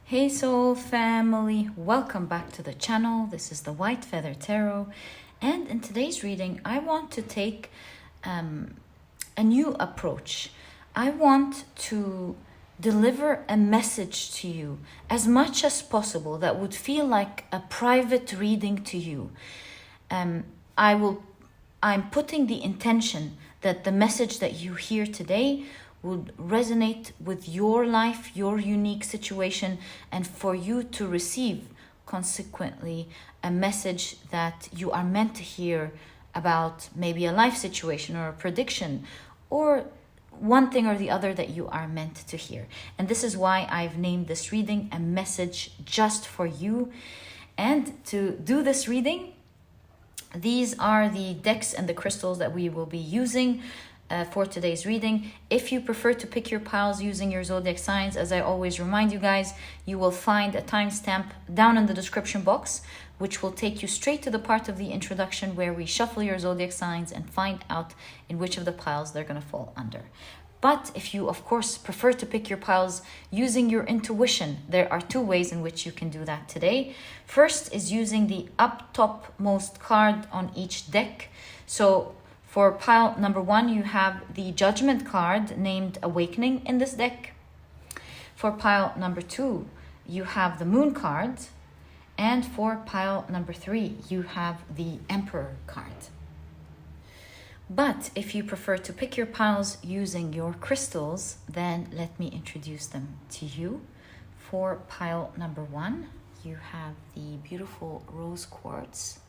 Hey soul family, welcome back to the channel. This is the White Feather Tarot, and in today's reading I want to take a new approach. I want to deliver a message to you as much as possible that would feel like a private reading to you. I'm putting the intention that the message that you hear today would resonate with your life, your unique situation, and for you to receive, consequently, a message that you are meant to hear about maybe a life situation or a prediction or one thing or the other that you are meant to hear. And this is why I've named this reading a message just for you. And to do this reading, these are the decks and the crystals that we will be using for today's reading. If you prefer to pick your piles using your zodiac signs, as I always remind you guys, you will find a timestamp down in the description box, which will take you straight to the part of the introduction where we shuffle your zodiac signs and find out in which of the piles they're going to fall under. But if you, of course, prefer to pick your piles using your intuition, there are two ways in which you can do that today. First is using the up topmost card on each deck. So for pile number 1, you have the Judgment card named Awakening in this deck. For pile number 2, you have the Moon card. And for pile number 3, you have the Emperor card. But if you prefer to pick your piles using your crystals, then let me introduce them to you. For pile number 1, you have the beautiful Rose Quartz.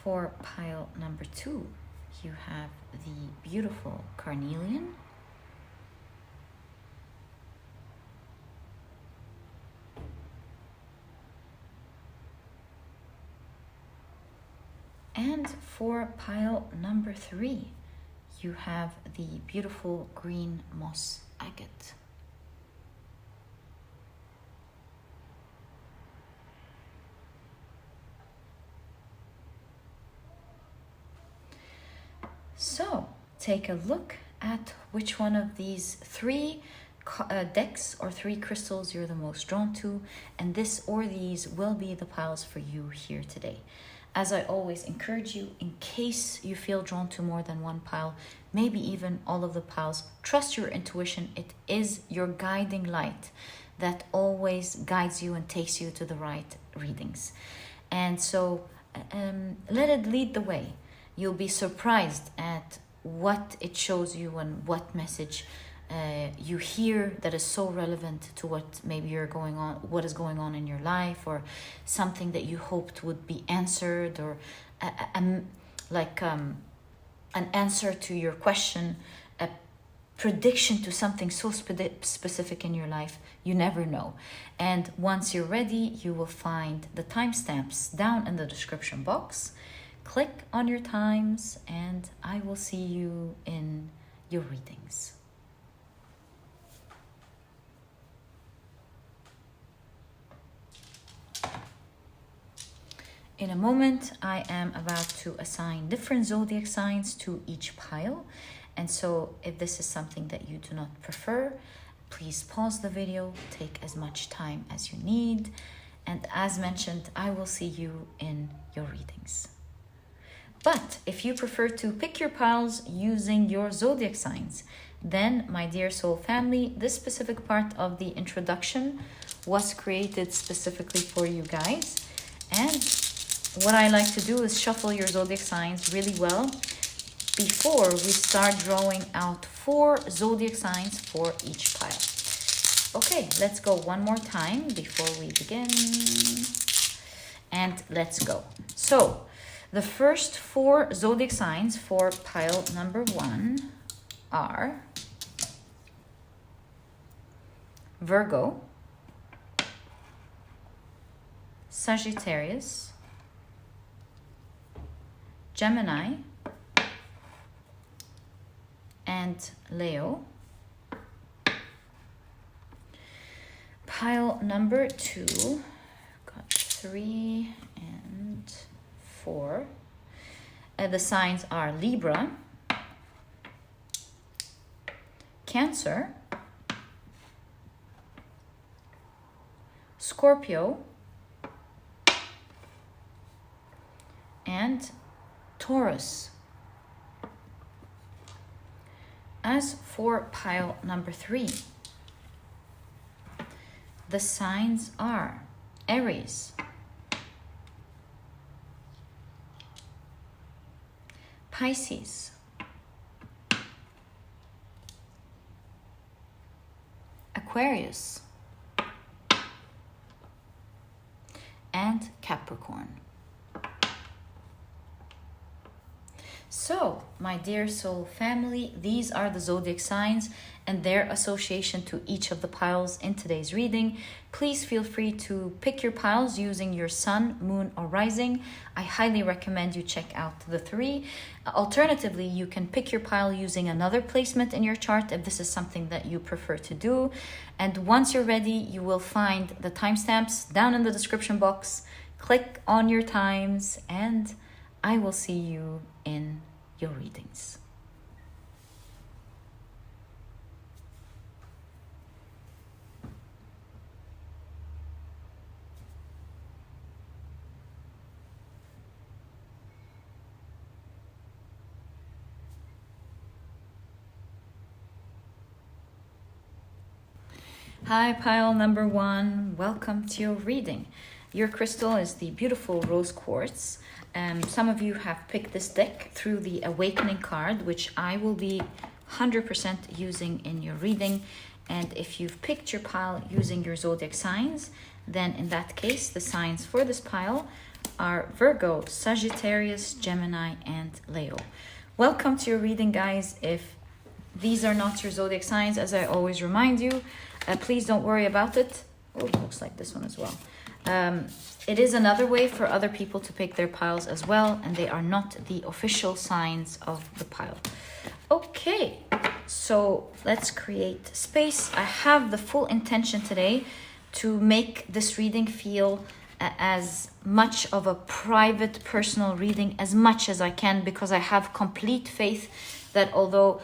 For pile number 2, you have the beautiful Carnelian. And for pile number 3, you have the beautiful green moss agate. So take a look at which one of these 3 decks or 3 crystals you're the most drawn to, and this or these will be the piles for you here today. As I always encourage you, in case you feel drawn to more than one pile, maybe even all of the piles, trust your intuition. It is your guiding light that always guides you and takes you to the right readings. And so let it lead the way. You'll be surprised at what it shows you and what message you hear that is so relevant to what maybe what is going on in your life, or something that you hoped would be answered, or an answer to your question, a prediction to something so specific in your life. You never know. And once you're ready, you will find the timestamps down in the description box. Click on your times and I will see you in your readings. In a moment, I am about to assign different zodiac signs to each pile. And so if this is something that you do not prefer, please pause the video, take as much time as you need. And as mentioned, I will see you in your readings. But if you prefer to pick your piles using your zodiac signs, then, my dear soul family, this specific part of the introduction was created specifically for you guys. And what I like to do is shuffle your zodiac signs really well before we start drawing out 4 zodiac signs for each pile. Okay, let's go one more time before we begin. And let's go. So the first 4 zodiac signs for pile number 1 are Virgo, Sagittarius, Gemini, and Leo. Pile number 2, got 3 and 4. the signs are Libra, Cancer, Scorpio, and Taurus. As for pile number 3, the signs are Aries, Pisces, Aquarius, and Capricorn. So, my dear soul family, these are the zodiac signs and their association to each of the piles in today's reading. Please feel free to pick your piles using your sun, moon, or rising. I highly recommend you check out the 3. Alternatively, you can pick your pile using another placement in your chart if this is something that you prefer to do. And once you're ready, you will find the timestamps down in the description box. Click on your times and I will see you in your readings. Hi, pile number 1. Welcome to your reading. Your crystal is the beautiful rose quartz. Some of you have picked this deck through the Awakening card, which I will be 100% using in your reading. And if you've picked your pile using your zodiac signs, then in that case, the signs for this pile are Virgo, Sagittarius, Gemini, and Leo. Welcome to your reading, guys. If these are not your zodiac signs, as I always remind you, please don't worry about it. Oh, it looks like this one as well. It is another way for other people to pick their piles as well, and they are not the official signs of the pile. Okay, so let's create space. I have the full intention today to make this reading feel as much of a private, personal reading as much as I can, because I have complete faith that although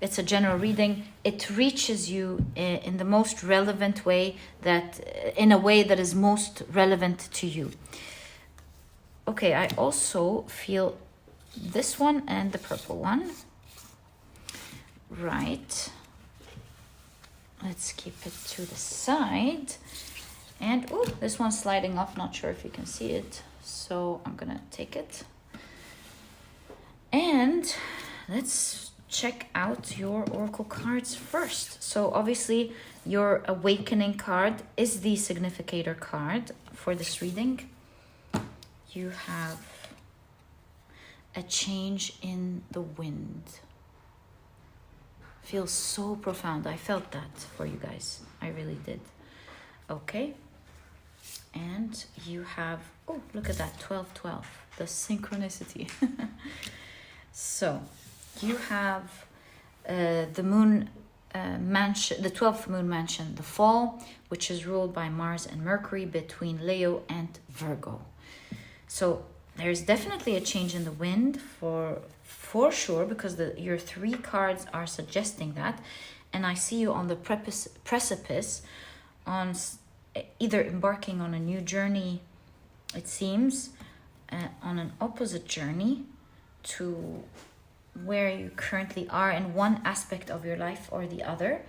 it's a general reading, it reaches you in the most relevant way, that in a way that is most relevant to you. Okay, I also feel this one and the purple one. Right. Let's keep it to the side. And oh, this one's sliding up. Not sure if you can see it. So I'm gonna take it. And let's check out your oracle cards first. So obviously your Awakening card is the significator card for this reading. You have a change in the wind. Feels so profound. I felt that for you guys. I really did. Okay. And you have, oh, look at that, 12-12, the synchronicity. So you have the moon mansion, the 12th moon mansion, the fall, which is ruled by Mars and Mercury between Leo and Virgo. So there's definitely a change in the wind for sure, because your 3 cards are suggesting that. And I see you on the precipice on either embarking on a new journey, it seems, on an opposite journey to where you currently are in one aspect of your life or the other,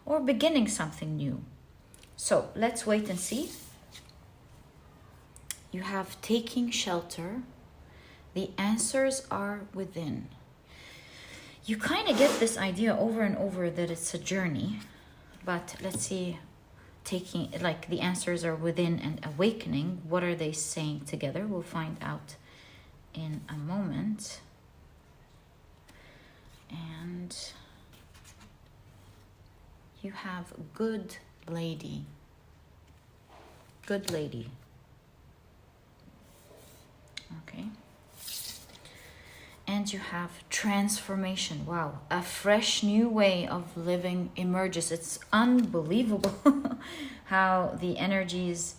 or beginning something new. So let's wait and see. You have taking shelter. The answers are within. You kind of get this idea over and over that it's a journey, but let's see, taking, like, the answers are within and awakening. What are they saying together? We'll find out in a moment. And you have good lady. Good lady. Okay. And you have transformation. Wow. A fresh new way of living emerges. It's unbelievable how the energies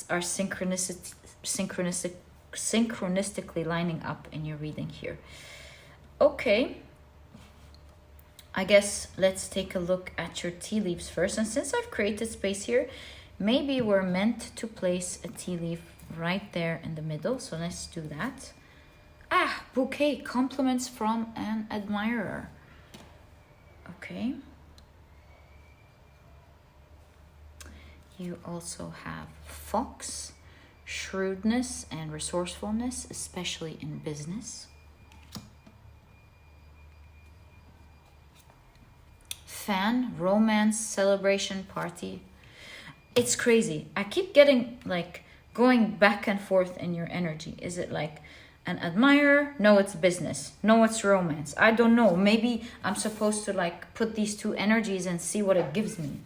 are synchronistic synchronistically lining up in your reading here. Okay, I guess let's take a look at your tea leaves first. And since I've created space here, maybe we're meant to place a tea leaf right there in the middle. So let's do that. Ah, bouquet, compliments from an admirer. Okay. You also have fox, shrewdness and resourcefulness, especially in business. Fan, romance, celebration, party. It's crazy. I keep getting like going back and forth in your energy. Is it like an admirer? No, it's business. No, it's romance. I don't know. Maybe I'm supposed to like put these two energies and see what it gives me.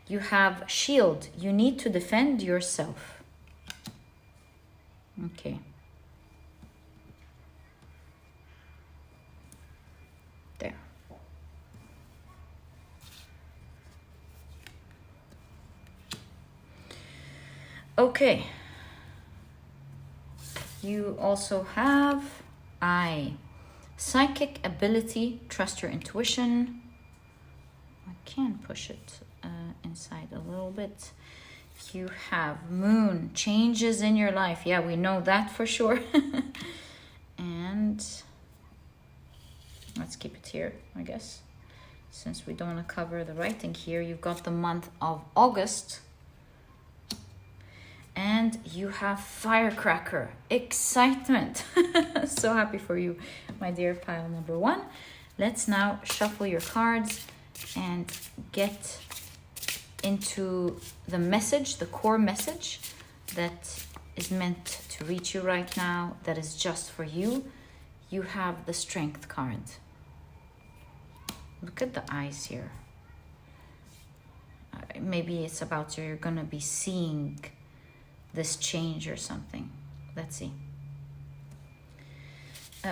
You have shield. You need to defend yourself. Okay. There. Okay. You also have psychic ability, trust your intuition. I can push it inside a little bit. You have moon, changes in your life. Yeah, we know that for sure. And let's keep it here, I guess. Since we don't want to cover the writing here, you've got the month of August. And you have firecracker, excitement. So happy for you, my dear pile number one. Let's now shuffle your cards and get into the message, the core message that is meant to reach you right now, that is just for you. You have the Strength card. Look at the eyes here. Maybe it's about you're gonna be seeing this change or something. Let's see.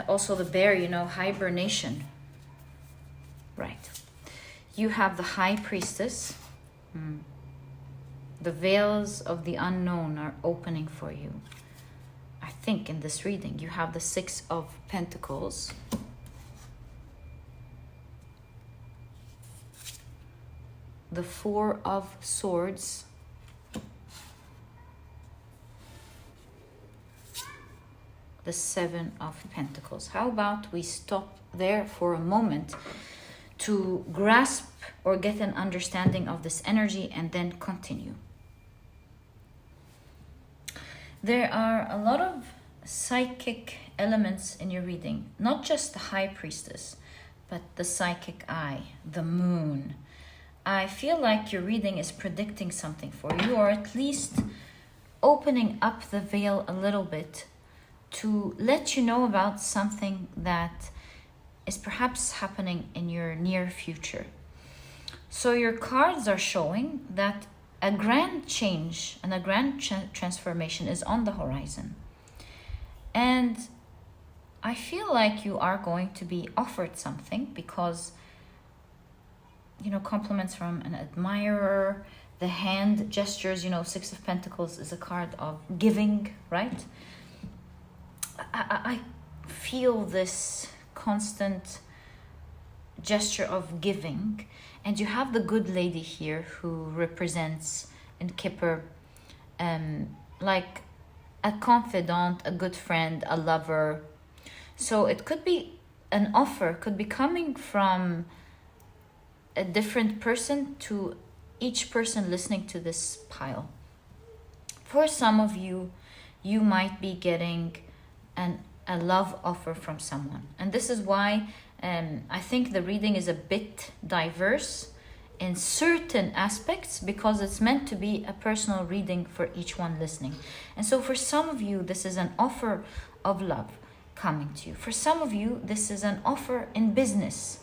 Also the bear, you know, hibernation. Right. You have the High Priestess. The veils of the unknown are opening for you. I think in this reading you have the Six of Pentacles. The Four of Swords. The Seven of Pentacles. How about we stop there for a moment to grasp or get an understanding of this energy and then continue. There are a lot of psychic elements in your reading, not just the High Priestess, but the psychic eye, the moon. I feel like your reading is predicting something for you, or at least opening up the veil a little bit to let you know about something that is perhaps happening in your near future. So your cards are showing that a grand change and a grand transformation is on the horizon. And I feel like you are going to be offered something because, you know, compliments from an admirer, the hand gestures, you know, Six of Pentacles is a card of giving, right? I feel this constant gesture of giving. And you have the good lady here who represents in Kipper like a confidant, a good friend, a lover. So it could be an offer, could be coming from a different person to each person listening to this pile. For some of you, you might be getting a love offer from someone. And this is why I think the reading is a bit diverse in certain aspects because it's meant to be a personal reading for each one listening. And so for some of you, this is an offer of love coming to you. For some of you, this is an offer in business.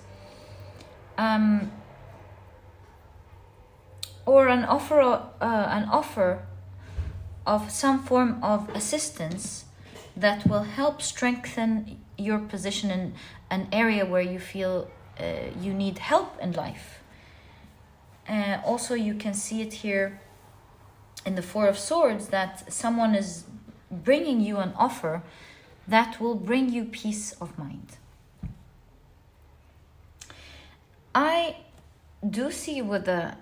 Or an offer of some form of assistance that will help strengthen your position in an area where you feel you need help in life. Also, you can see it here in the Four of Swords that someone is bringing you an offer that will bring you peace of mind. I do see with the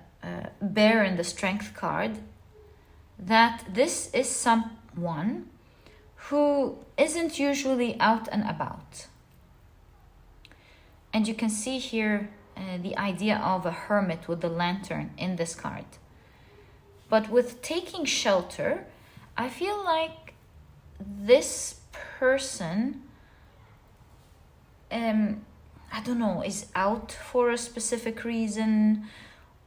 bear and the strength card that this is someone who isn't usually out and about. And you can see here the idea of a hermit with the lantern in this card. But with taking shelter, I feel like this person, I don't know, is out for a specific reason,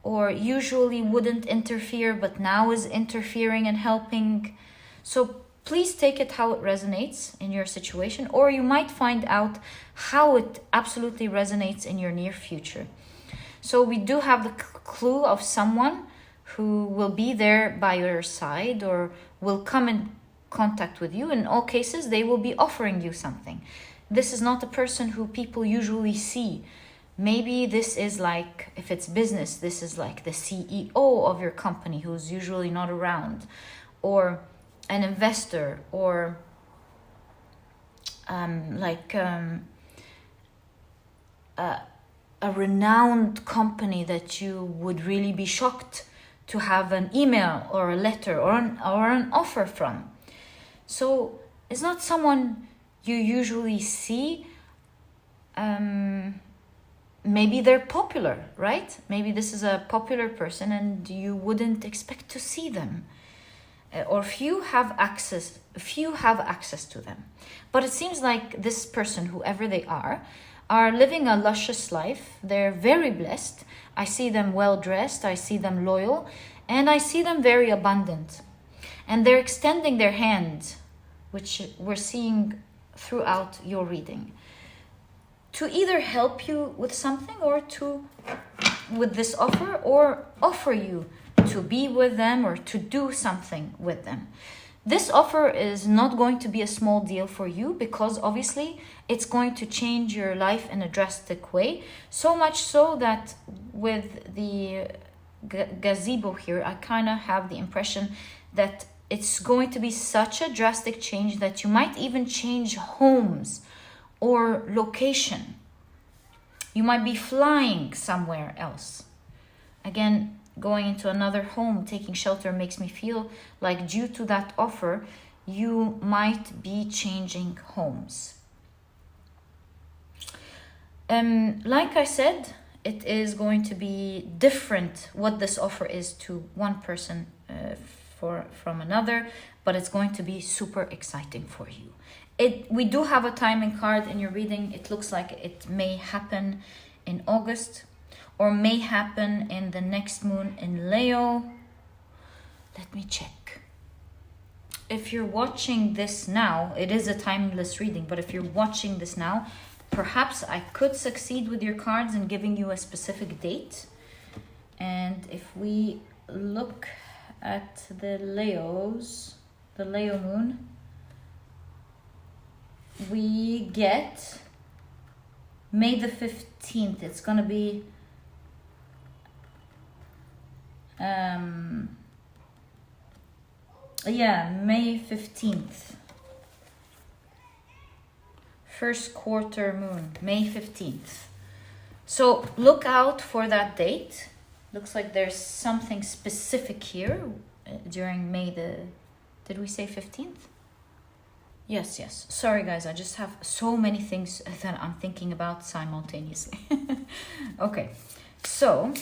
or usually wouldn't interfere, but now is interfering and helping. So please take it how it resonates in your situation, or you might find out how it absolutely resonates in your near future. So we do have the clue of someone who will be there by your side or will come in contact with you. In all cases, they will be offering you something. This is not a person who people usually see. Maybe this is like, if it's business, this is like the CEO of your company who's usually not around, or an investor, or a renowned company that you would really be shocked to have an email or a letter or an offer from. So it's not someone you usually see. Maybe they're popular, right? Maybe this is a popular person and you wouldn't expect to see them. Or few have access to them. But it seems like this person, whoever they are living a luscious life. They're very blessed. I see them well dressed, I see them loyal, and I see them very abundant. And they're extending their hand, which we're seeing throughout your reading, to either help you with something or with this offer, or offer you to be with them or to do something with them. This offer is not going to be a small deal for you, because obviously it's going to change your life in a drastic way. So much so that with the gazebo here, I kind of have the impression that it's going to be such a drastic change that you might even change homes or location. You might be flying somewhere else. Again, going into another home, taking shelter, makes me feel like due to that offer, you might be changing homes. Like I said, it is going to be different what this offer is to one person from another, but it's going to be super exciting for you. We do have a timing card in your reading. It looks like it may happen in August, or may happen in the next moon in Leo. Let me check. If you're watching this now, it is a timeless reading, but if you're watching this now, perhaps I could succeed with your cards in giving you a specific date. And if we look at the Leo moon, we get May the 15th. It's going to be May 15th. First quarter moon, May 15th. So look out for that date. Looks like there's something specific here during May did we say 15th? Yes. Sorry guys, I just have so many things that I'm thinking about simultaneously. Okay, so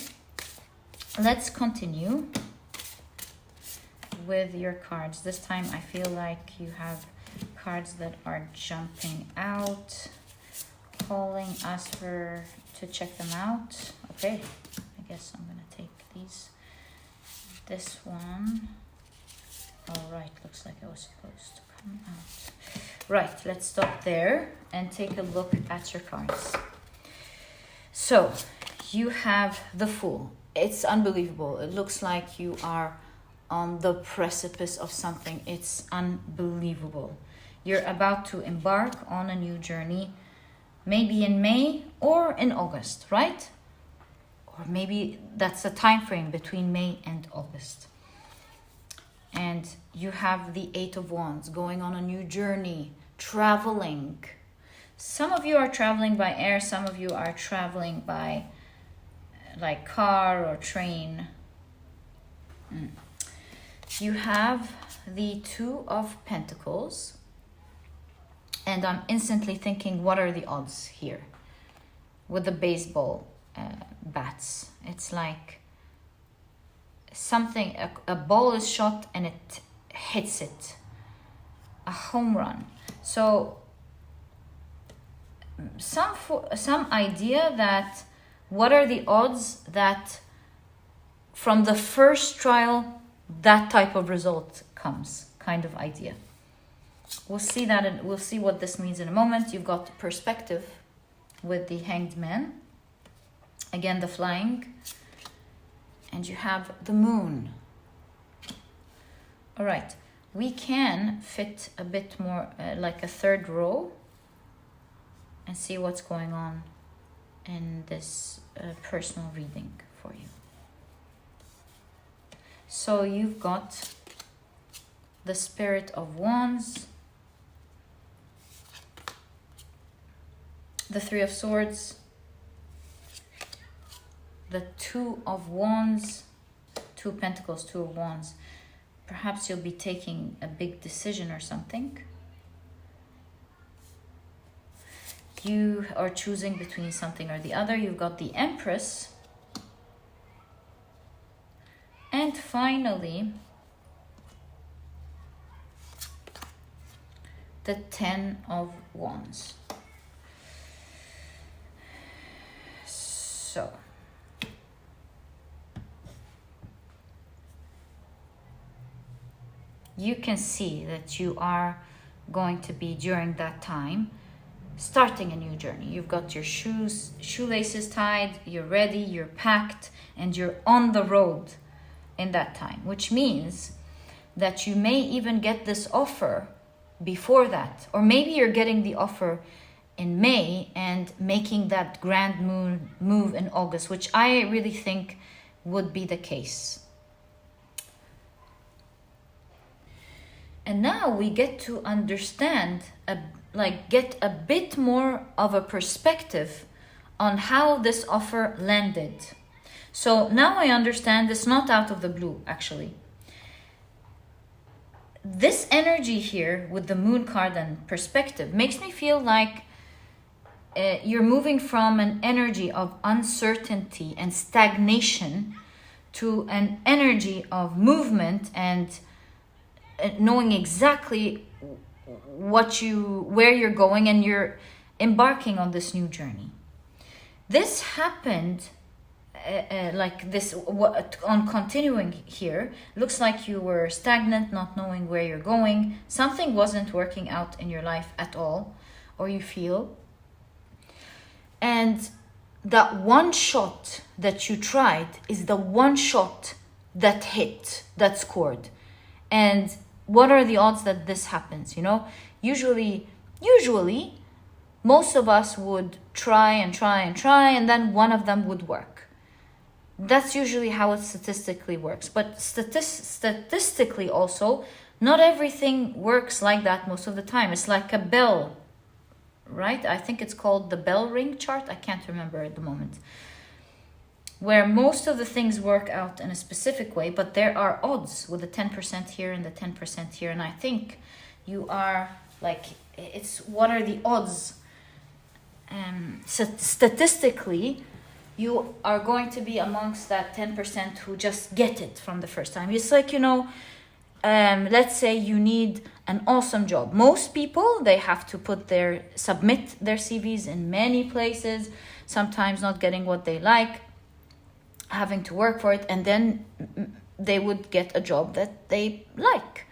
let's continue with your cards. This time I feel like you have cards that are jumping out, calling us to check them out. Okay, I guess I'm gonna take these. This one. All right, looks like it was supposed to come out. Right, let's stop there and take a look at your cards. So you have the Fool. It's unbelievable. It looks like you are on the precipice of something. It's unbelievable. You're about to embark on a new journey, maybe in May or in August, right? Or maybe that's a time frame between May and August. And you have the Eight of Wands, going on a new journey, traveling. Some of you are traveling by air, some of you are traveling by like car or train. You have the Two of Pentacles. And I'm instantly thinking, what are the odds here? With the baseball bats. It's like something, a ball is shot and it hits it. A home run. So some idea that what are the odds that from the first trial that type of result comes, kind of idea. We'll see that, and we'll see what this means in a moment. You've got perspective with the Hanged Man. Again, the flying. And you have the Moon. All right. We can fit a bit more, like a third row, and see what's going on in this personal reading for you. So you've got the Spirit of Wands, the Three of Swords, the Two of Wands, Two of Pentacles, Two of Wands. Perhaps you'll be taking a big decision or something. You are choosing between something or the other. You've got the Empress. And finally, the Ten of Wands. So, you can see that you are going to be, during that time, starting a new journey. You've got your shoelaces tied, you're ready, you're packed, and you're on the road in that time, which means that you may even get this offer before that, or maybe you're getting the offer in May and making that grand move in August, which I really think would be the case. And now we get to understand, get a bit more of a perspective on how this offer landed. So now I understand it's not out of the blue, actually. This energy here with the Moon card and perspective makes me feel like you're moving from an energy of uncertainty and stagnation to an energy of movement and knowing exactly where you're going, and you're embarking on this new journey. This happened like this on continuing here. Looks like you were stagnant, not knowing where you're going. Something wasn't working out in your life at all, or you feel. And that one shot that you tried is the one shot that hit, that scored. And what are the odds that this happens? You know, usually most of us would try, and then one of them would work. That's usually how it statistically works. But statistically also, not everything works like that most of the time. It's like a bell, right? I think it's called the bell ring chart. I can't remember at the moment. Where most of the things work out in a specific way, but there are odds with the 10% here and the 10% here. And I think you are like, it's what are the odds? Statistically, you are going to be amongst that 10% who just get it from the first time. It's like, you know, let's say you need an awesome job. Most people, they have to submit their CVs in many places, sometimes not getting what they like, having to work for it, and then they would get a job that they like.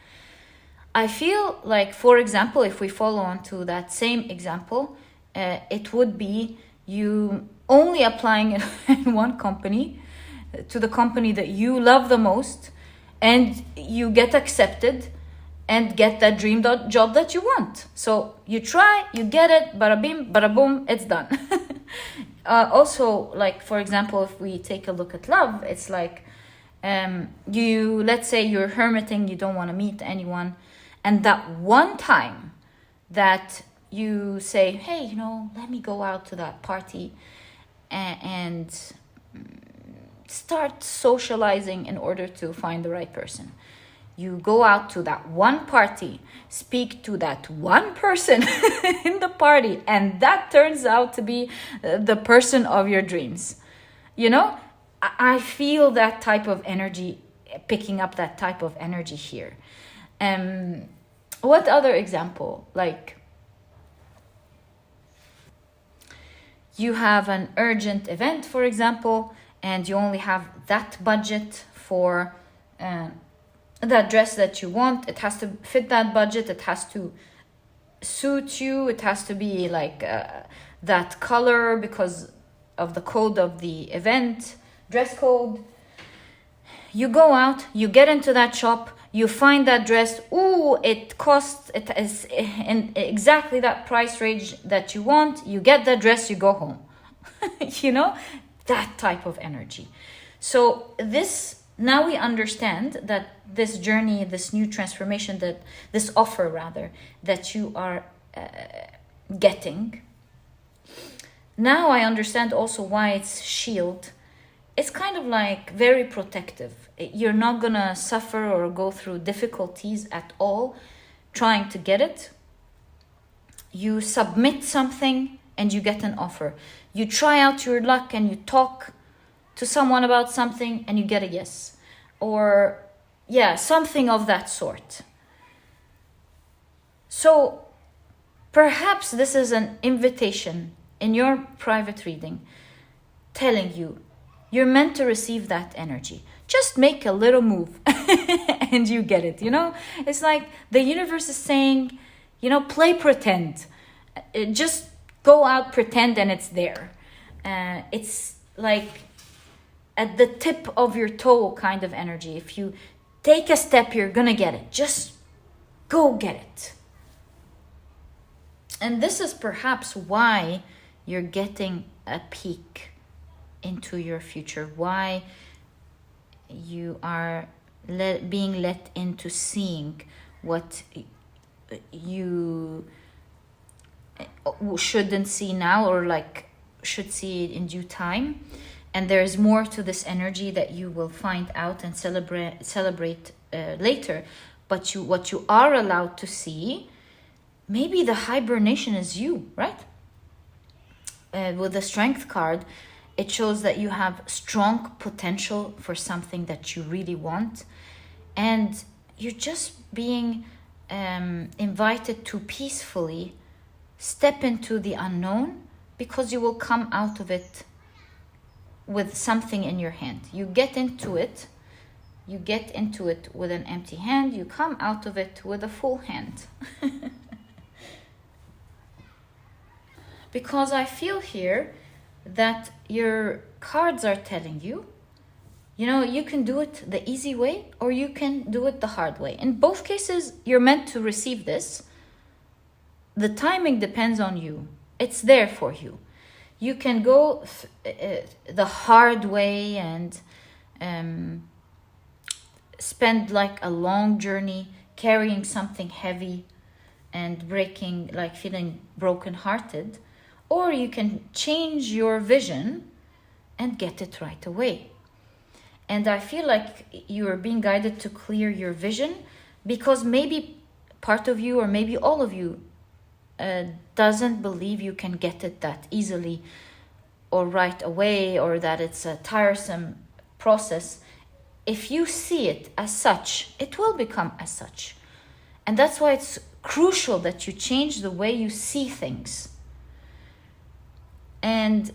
I feel like, for example, if we follow on to that same example, it would be you only applying in one company, to the company that you love the most, and you get accepted and get that dream job that you want. So you try, you get it, bada bim, bada boom, it's done. Also, like, for example, if we take a look at love, it's like Let's say you're hermiting, you don't want to meet anyone, and that one time that you say, hey, let me go out to that party and start socializing in order to find the right person. You go out to that one party, speak to that one person in the party, and that turns out to be the person of your dreams. I feel that type of energy, picking up that type of energy here. What other example? Like, you have an urgent event, for example, and you only have that budget for that dress that you want. It has to fit that budget. It has to suit you. It has to be like that color because of the code of the event, dress code. You go out, you get into that shop, you find that dress. Ooh, it is in exactly that price range that you want. You get that dress, you go home. That type of energy. So now we understand that this journey, this new transformation, this offer rather, that you are getting. Now I understand also why it's shield. It's kind of like very protective. You're not gonna suffer or go through difficulties at all trying to get it. You submit something and you get an offer. You try out your luck and you talk to someone about something and you get a yes. Or something of that sort. So perhaps this is an invitation in your private reading telling you you're meant to receive that energy. Just make a little move and you get it. It's like the universe is saying, play pretend. Just go out, pretend, and it's there. It's like at the tip of your toe kind of energy. If you take a step, you're gonna get it. Just go get it. And this is perhaps why you're getting a peek into your future, why you are being let into seeing what you shouldn't see now, or like should see it in due time. And there is more to this energy that you will find out and celebrate later. But what you are allowed to see, maybe the hibernation is you, right? With the Strength card, it shows that you have strong potential for something that you really want. And you're just being invited to peacefully step into the unknown, because you will come out of it with something in your hand. You get into it with an empty hand. You come out of it with a full hand. Because I feel here that your cards are telling you, you can do it the easy way or you can do it the hard way. In both cases, you're meant to receive this. The timing depends on you. It's there for you. You can go the hard way and spend like a long journey carrying something heavy and feeling brokenhearted. Or you can change your vision and get it right away. And I feel like you are being guided to clear your vision, because maybe part of you, or maybe all of you, doesn't believe you can get it that easily or right away, or that it's a tiresome process. If you see it as such, it will become as such. And that's why it's crucial that you change the way you see things. And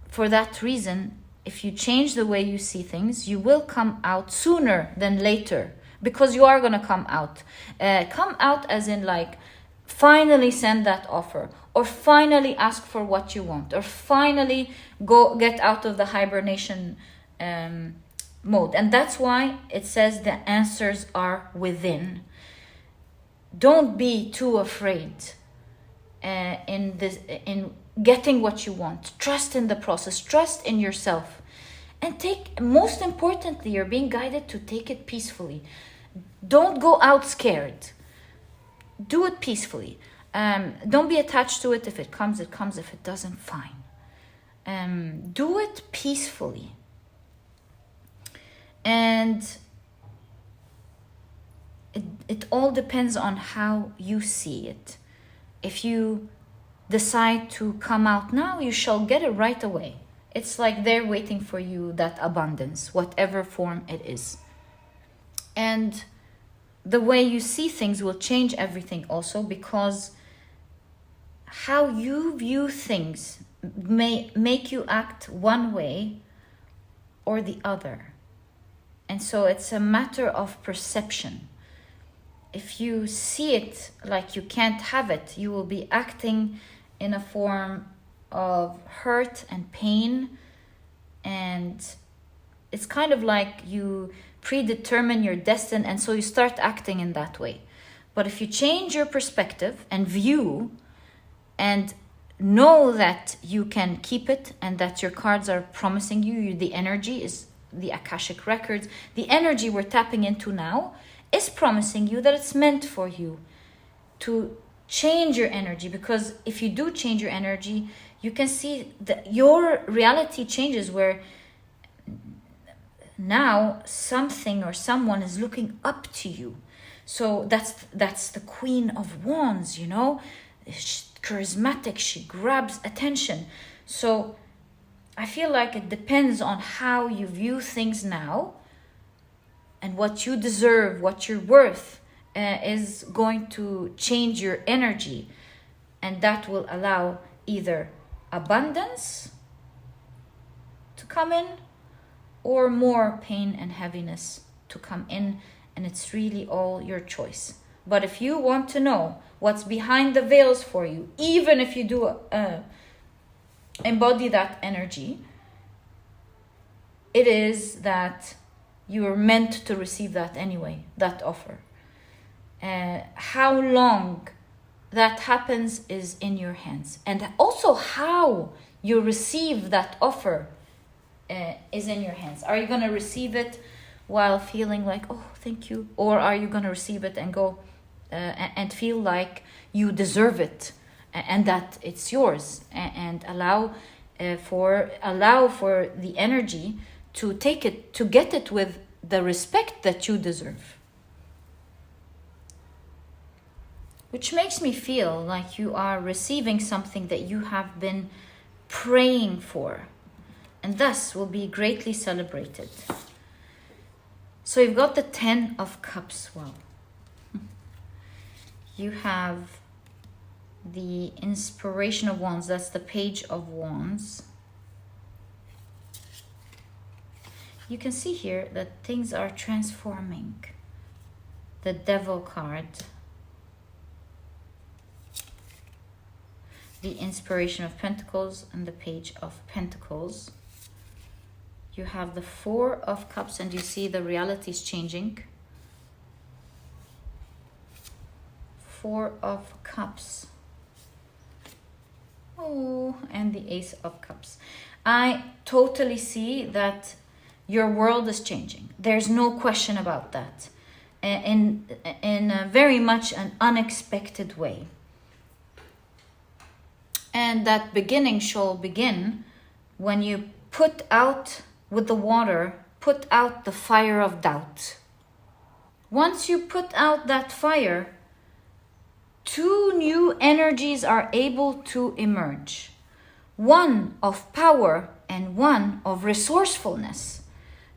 for that reason, if you change the way you see things, you will come out sooner than later, because you are going to come out. Come out as in like, finally send that offer, or finally ask for what you want, or finally go get out of the hibernation mode. And that's why it says the answers are within. Don't be too afraid in getting what you want. Trust in the process, trust in yourself, And most importantly, you're being guided to take it peacefully. Don't go out scared. Do it peacefully. Don't be attached to it. If it comes, it comes. If it doesn't, fine. Do it peacefully. And it all depends on how you see it. If you decide to come out now, you shall get it right away. It's like they're waiting for you, that abundance, whatever form it is. And the way you see things will change everything also, because how you view things may make you act one way or the other. And so it's a matter of perception. If you see it like you can't have it, you will be acting in a form of hurt and pain. And it's kind of like you predetermine your destiny, and so you start acting in that way. But if you change your perspective and view and know that you can keep it, and that your cards are promising you, the energy is the Akashic records, the energy we're tapping into now is promising you that it's meant for you to change your energy. Because if you do change your energy, you can see that your reality changes, where now something or someone is looking up to you. So that's the Queen of Wands, you know. She's charismatic, she grabs attention. So I feel like it depends on how you view things now, and what you deserve, what you're worth, is going to change your energy. And that will allow either abundance to come in, or more pain and heaviness to come in. And it's really all your choice. But if you want to know what's behind the veils for you, even if you do embody that energy, it is that you are meant to receive that anyway, that offer. How long that happens is in your hands. And also how you receive that offer is in your hands. Are you going to receive it while feeling like, oh, thank you? Or are you going to receive it and go and feel like you deserve it and that it's yours, and allow for the energy to take it, to get it with the respect that you deserve? Which makes me feel like you are receiving something that you have been praying for, and thus will be greatly celebrated. So you've got the 10 of Cups. Well, you have the Inspiration of Wands. That's the Page of Wands. You can see here that things are transforming. The Devil card. The Inspiration of Pentacles and the Page of Pentacles. You have the 4 of Cups, and you see the reality is changing. 4 of Cups. Oh, and the Ace of Cups. I totally see that your world is changing. There's no question about that. In a very much an unexpected way. And that beginning shall begin when you put out with the water, put out the fire of doubt. Once you put out that fire, 2 new energies are able to emerge. One of power and one of resourcefulness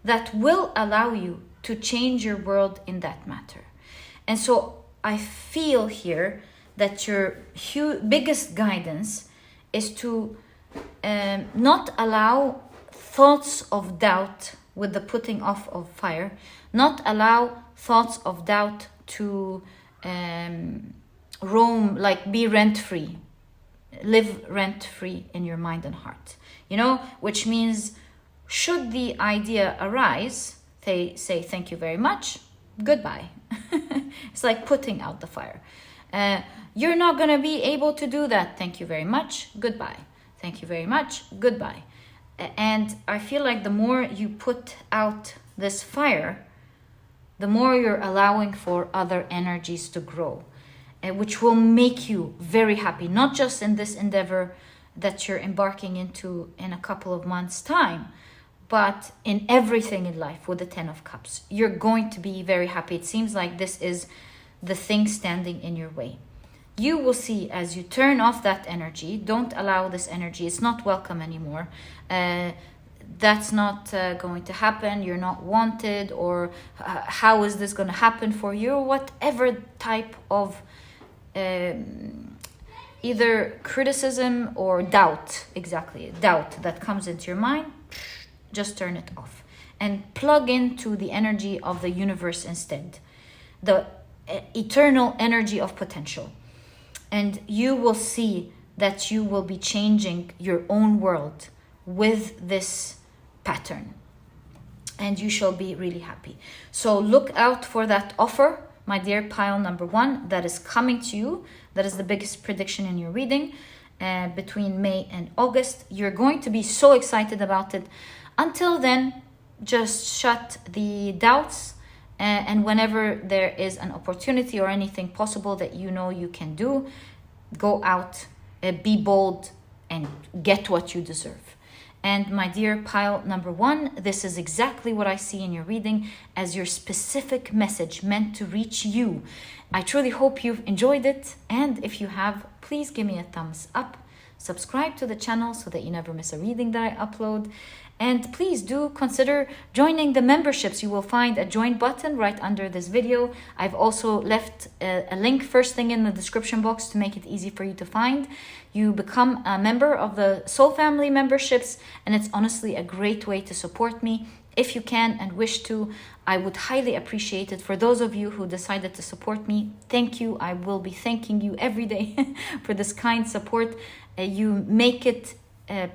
that will allow you to change your world in that matter. And so I feel here that your biggest guidance is to not allow thoughts of doubt with the putting off of fire, not allow thoughts of doubt to roam, like be rent-free, live rent-free in your mind and heart, you know, which means should the idea arise, they say thank you very much, goodbye. It's like putting out the fire. You're not going to be able to do that, thank you very much, goodbye. Thank you very much, goodbye. And I feel like the more you put out this fire, the more you're allowing for other energies to grow, which will make you very happy, not just in this endeavor that you're embarking into in a couple of months' time, but in everything in life with the 10 of Cups. You're going to be very happy. It seems like this is the thing standing in your way. You will see as you turn off that energy, don't allow this energy, it's not welcome anymore. That's not going to happen, you're not wanted, or how is this going to happen for you, whatever type of either criticism or doubt, exactly, doubt that comes into your mind, just turn it off and plug into the energy of the universe instead, the eternal energy of potential. And you will see that you will be changing your own world with this pattern. And you shall be really happy. So look out for that offer, my dear pile number 1, that is coming to you. That is the biggest prediction in your reading between May and August. You're going to be so excited about it. Until then, just shut the doubts. And whenever there is an opportunity or anything possible that you know you can do, go out, be bold, and get what you deserve. And my dear pile number 1, this is exactly what I see in your reading as your specific message meant to reach you. I truly hope you've enjoyed it. And if you have, please give me a thumbs up. Subscribe to the channel so that you never miss a reading that I upload. And please do consider joining the memberships. You will find a join button right under this video. I've also left a link first thing in the description box to make it easy for you to find. You become a member of the Soul Family memberships, and it's honestly a great way to support me. If you can and wish to, I would highly appreciate it. For those of you who decided to support me, thank you. I will be thanking you every day for this kind support. You make it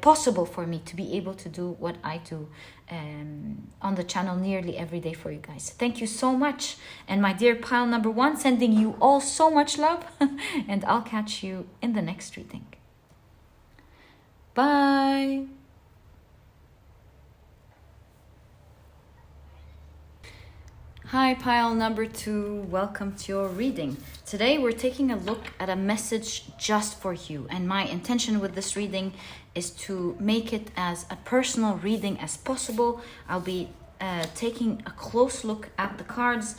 possible for me to be able to do what I do on the channel nearly every day for you guys. Thank you so much. And my dear pile number 1, sending you all so much love. And I'll catch you in the next reading. Bye. Hi pile number 2, welcome to your reading. Today we're taking a look at a message just for you, and my intention with this reading is to make it as a personal reading as possible. I'll be taking a close look at the cards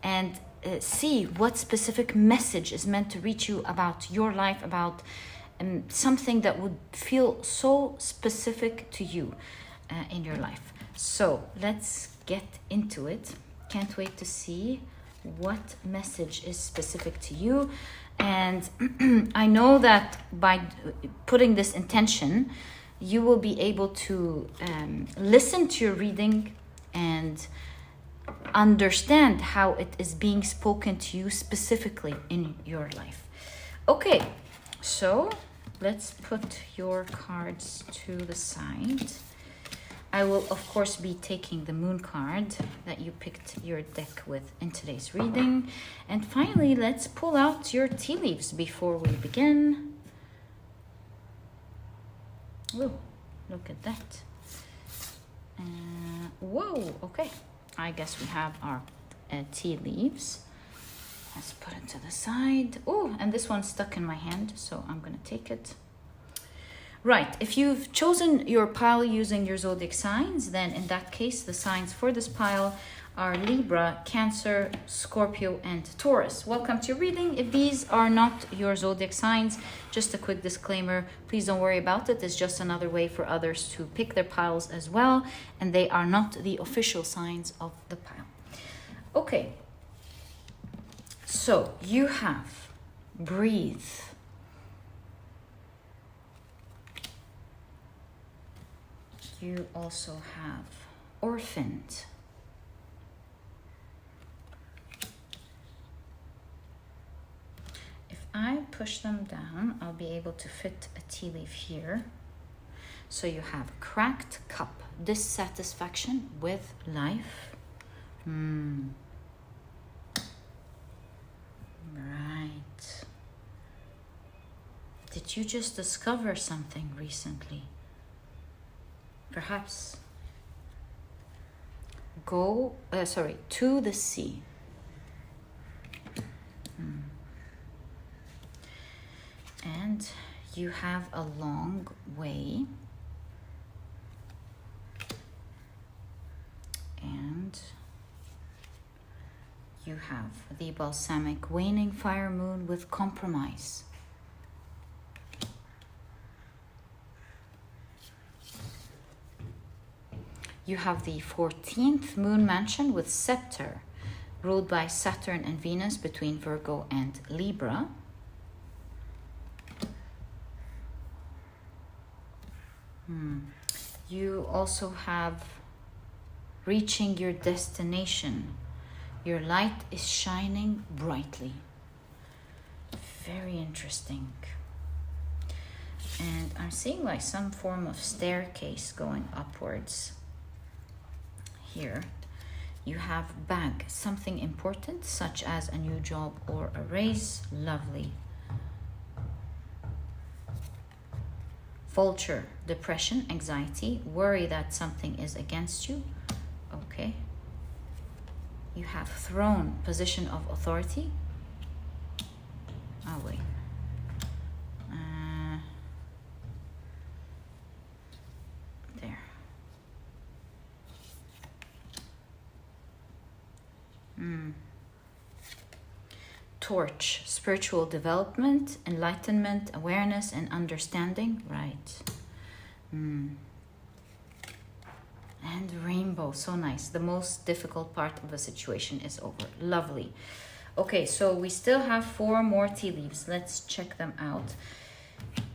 and see what specific message is meant to reach you about your life, about something that would feel so specific to you in your life. So let's get into it. Can't wait to see what message is specific to you. And I know that by putting this intention, you will be able to listen to your reading and understand how it is being spoken to you specifically in your life. Okay, so let's put your cards to the side. I will, of course, be taking the moon card that you picked your deck with in today's reading. And finally, let's pull out your tea leaves before we begin. Whoa, look at that. Whoa, okay. I guess we have our tea leaves. Let's put it to the side. Oh, and this one's stuck in my hand, so I'm going to take it. Right, if you've chosen your pile using your zodiac signs, then in that case, the signs for this pile are Libra, Cancer, Scorpio, and Taurus. Welcome to your reading. If these are not your zodiac signs, just a quick disclaimer, please don't worry about it. It's just another way for others to pick their piles as well, and they are not the official signs of the pile. Okay, so you have breathe. You also have orphaned. If I push them down, I'll be able to fit a tea leaf here. So you have cracked cup, dissatisfaction with life. Right. Did you just discover something recently? perhaps go, to the sea. And you have a long way. And you have the balsamic waning fire moon with compromise. You have the 14th moon mansion with scepter, ruled by Saturn and Venus between Virgo and Libra. You also have reaching your destination. Your light is shining brightly. Very interesting. And I'm seeing like some form of staircase going upwards. Here you have bag, something important such as a new job or a raise. Lovely. Vulture, depression, anxiety, worry that something is against you. Okay. You have throne, position of authority. Oh wait. There. Torch, spiritual development, enlightenment, awareness, and understanding. Right. And rainbow, so nice. The most difficult part of the situation is over. Lovely. Okay, so we still have 4 more tea leaves. Let's check them out.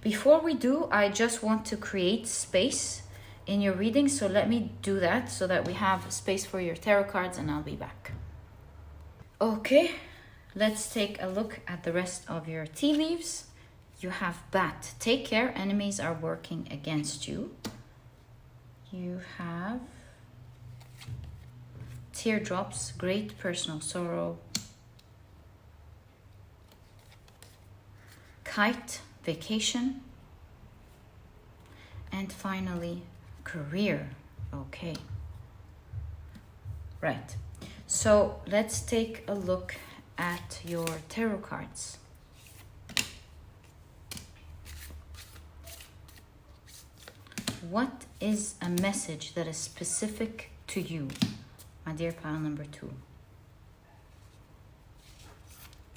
Before we do, I just want to create space in your reading. So let me do that so that we have space for your tarot cards, and I'll be back. Okay, let's take a look at the rest of your tea leaves. You have bat, take care, enemies are working against you. You have teardrops, great personal sorrow. Kite, vacation. And finally, career. Okay. Right. So let's take a look at your tarot cards. What is a message that is specific to you, my dear pile number 2?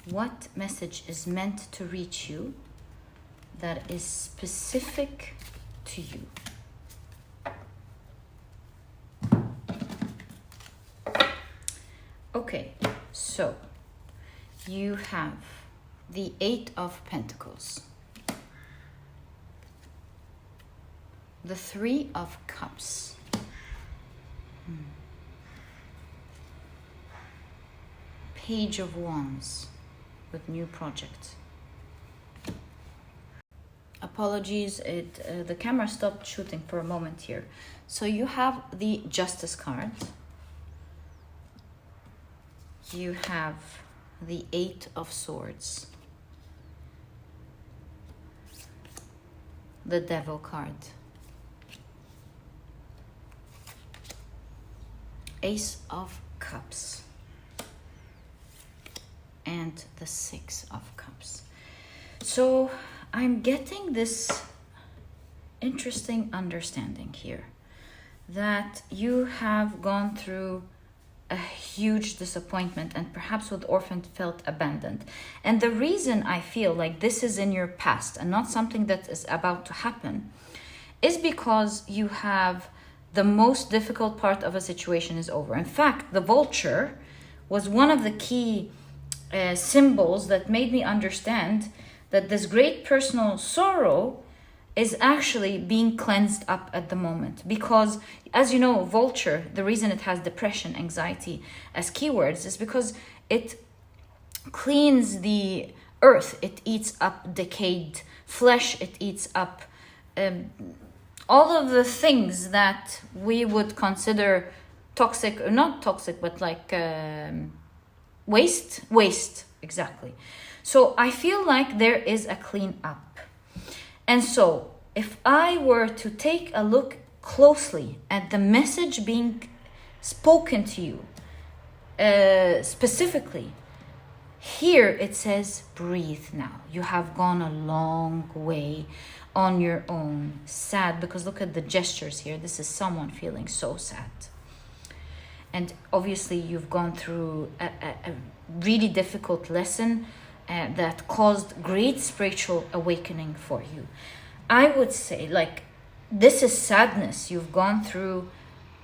What message is meant to reach you that is specific to you? Okay, so you have the 8 of Pentacles, the 3 of Cups, Page of Wands with new project. Apologies, the camera stopped shooting for a moment here. So you have the Justice card. You have the 8 of Swords, the Devil card, Ace of Cups, and the 6 of Cups. So I'm getting this interesting understanding here that you have gone through a huge disappointment and perhaps with orphan felt abandoned. And the reason I feel like this is in your past and not something that is about to happen is because you have the most difficult part of a situation is over. In fact, the vulture was one of the key symbols that made me understand that this great personal sorrow is actually being cleansed up at the moment. Because, as you know, vulture, the reason it has depression, anxiety as keywords is because it cleans the earth. It eats up decayed flesh. It eats up all of the things that we would consider toxic, or not toxic, but like waste, exactly. So I feel like there is a clean up. And so if I were to take a look closely at the message being spoken to you, specifically, here it says, breathe now. You have gone a long way on your own. Sad, because look at the gestures here. This is someone feeling so sad. And obviously you've gone through a really difficult lesson that caused great spiritual awakening for you. I would say, like, this is sadness. You've gone through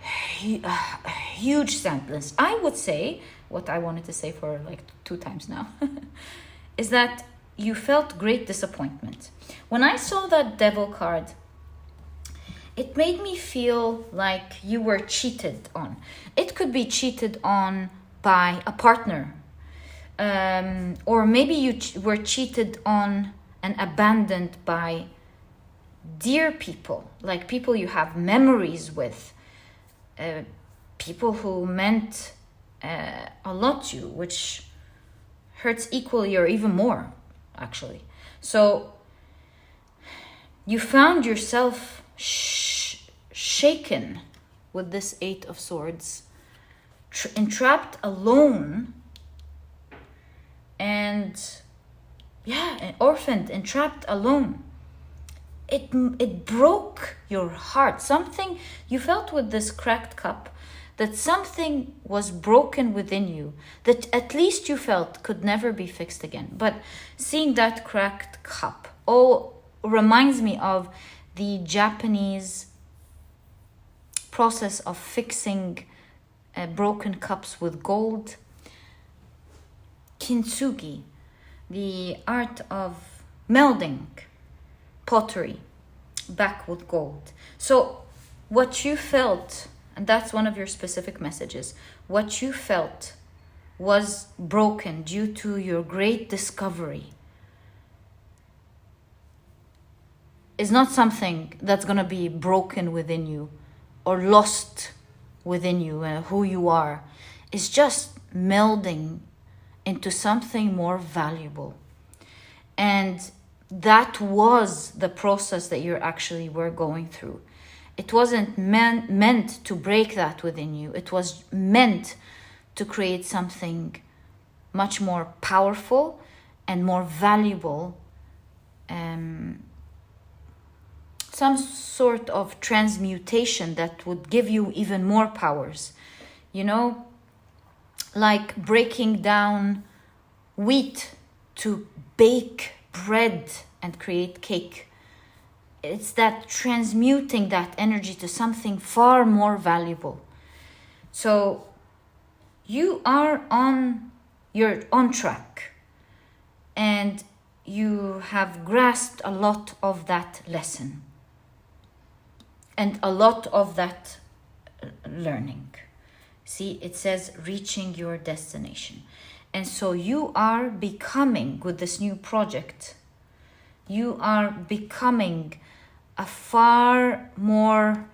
huge sadness. I would say, what I wanted to say for like 2 times now, is that you felt great disappointment. When I saw that devil card, it made me feel like you were cheated on. It could be cheated on by a partner, or maybe you were cheated on and abandoned by dear people, like people you have memories with, people who meant a lot to you, which hurts equally or even more, actually. So you found yourself shaken with this 8 of Swords, entrapped alone, and orphaned, entrapped alone. It broke your heart. Something you felt with this cracked cup, that something was broken within you, that at least you felt could never be fixed again. But seeing that cracked cup reminds me of the Japanese process of fixing broken cups with gold. Kintsugi, the art of melding pottery back with gold. So what you felt, and that's one of your specific messages, what you felt was broken due to your great discovery is not something that's going to be broken within you or lost within you, who you are. It's just melding into something more valuable. And that was the process that you actually were going through. It wasn't meant to break that within you. It was meant to create something much more powerful and more valuable, some sort of transmutation that would give you even more powers. You know, like breaking down wheat to bake bread and create cake. It's that transmuting that energy to something far more valuable. So you're on track, and you have grasped a lot of that lesson and a lot of that learning. See, it says reaching your destination. And so you are becoming, with this new project, you are becoming a far more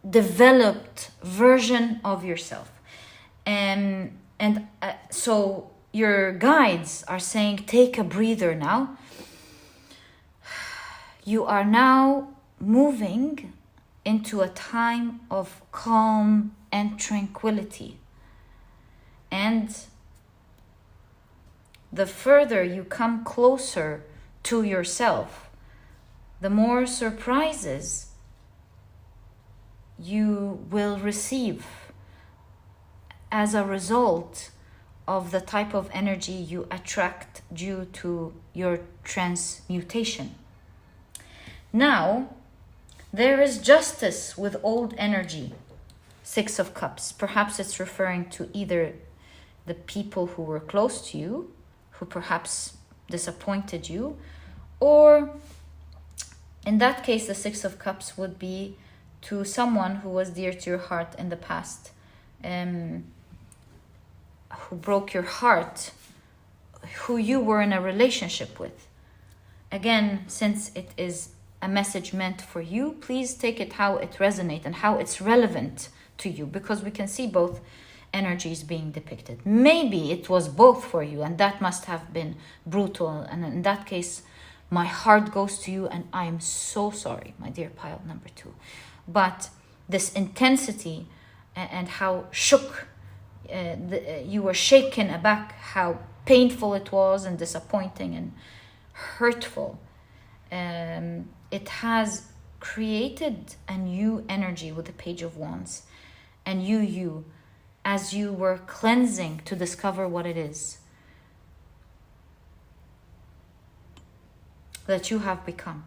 developed version of yourself. So your guides are saying, take a breather now. You are now moving into a time of calm and tranquility. And the further you come closer to yourself, the more surprises you will receive as a result of the type of energy you attract due to your transmutation. Now, there is justice with old energy. 6 of Cups. Perhaps it's referring to either the people who were close to you, who perhaps disappointed you, or in that case, the 6 of Cups would be to someone who was dear to your heart in the past, who broke your heart, who you were in a relationship with. Again, since it is a message meant for you, please take it how it resonates and how it's relevant to you, because we can see both energies being depicted. Maybe it was both for you, and that must have been brutal, and in that case, my heart goes to you, and I am so sorry, my dear pile number 2. but this intensity and how shook, you were shaken aback, how painful it was and disappointing and hurtful. It has created a new energy with the Page of Wands, and you, as you were cleansing to discover what it is that you have become.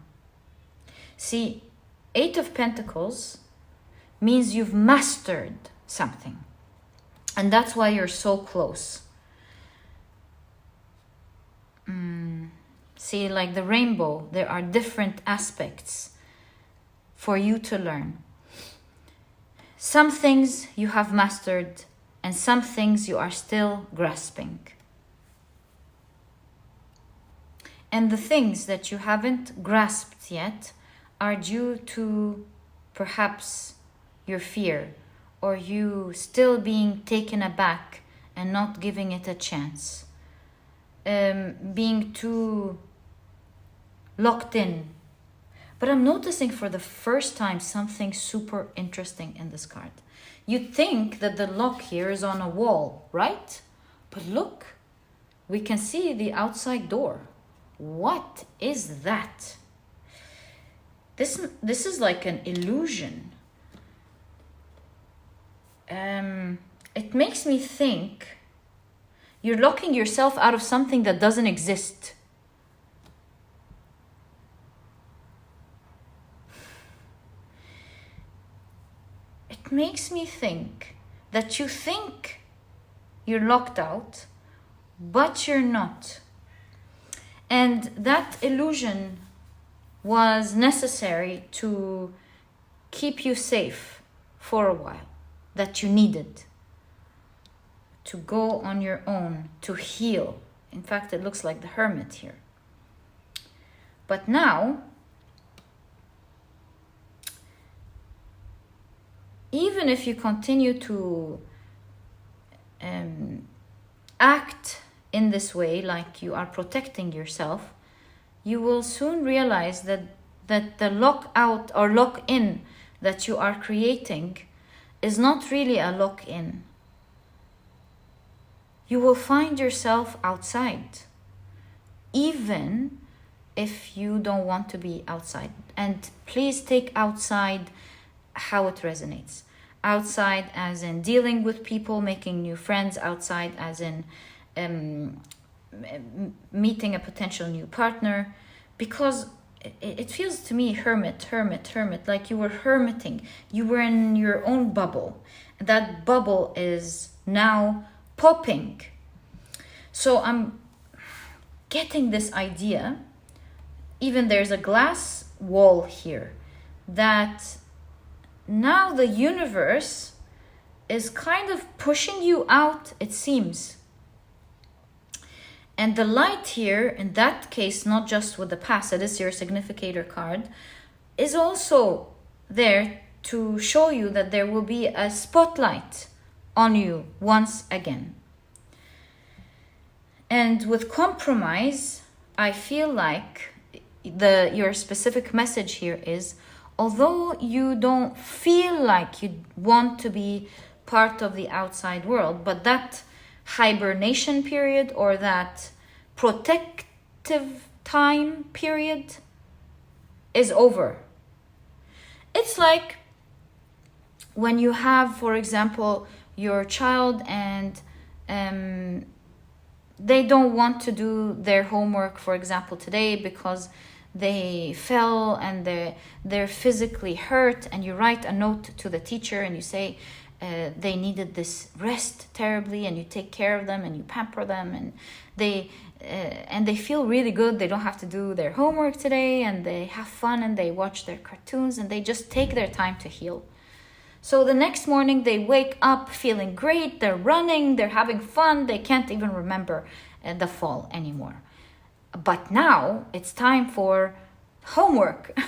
See, Eight of Pentacles means you've mastered something, and that's why you're so close. See, like the rainbow, there are different aspects for you to learn. Some things you have mastered, and some things you are still grasping. And the things that you haven't grasped yet are due to perhaps your fear, or you still being taken aback and not giving it a chance. Being too locked in. But I'm noticing for the first time something super interesting in this card. You'd think that the lock here is on a wall, right? But look, we can see the outside door. What is that? This is like an illusion. It makes me think you're locking yourself out of something that doesn't exist. It makes me think that you think you're locked out, but you're not. And that illusion was necessary to keep you safe for a while, that you needed to go on your own, to heal. In fact, it looks like the Hermit here. But now, even if you continue to act in this way, like you are protecting yourself, you will soon realize that the lock-out or lock-in that you are creating is not really a lock-in. You will find yourself outside, even if you don't want to be outside. And please take outside how it resonates. Outside as in dealing with people, making new friends. Outside as in meeting a potential new partner. Because it feels to me hermit, like you were hermiting. You were in your own bubble. That bubble is now popping. So I'm getting this idea. Even there's a glass wall here, that now the universe is kind of pushing you out, it seems. And the light here, in that case, not just with the past, it is your significator card, is also there to show you that there will be a spotlight on you once again. And with compromise, I feel like your specific message here is, although you don't feel like you want to be part of the outside world, but that hibernation period or that protective time period is over. It's like when you have, for example, your child and they don't want to do their homework, for example, today because they fell and they're physically hurt, and you write a note to the teacher and you say they needed this rest terribly, and you take care of them and you pamper them, and they feel really good. They don't have to do their homework today, and they have fun and they watch their cartoons and they just take their time to heal. So the next morning they wake up feeling great, they're running, they're having fun, they can't even remember the fall anymore. But now it's time for homework.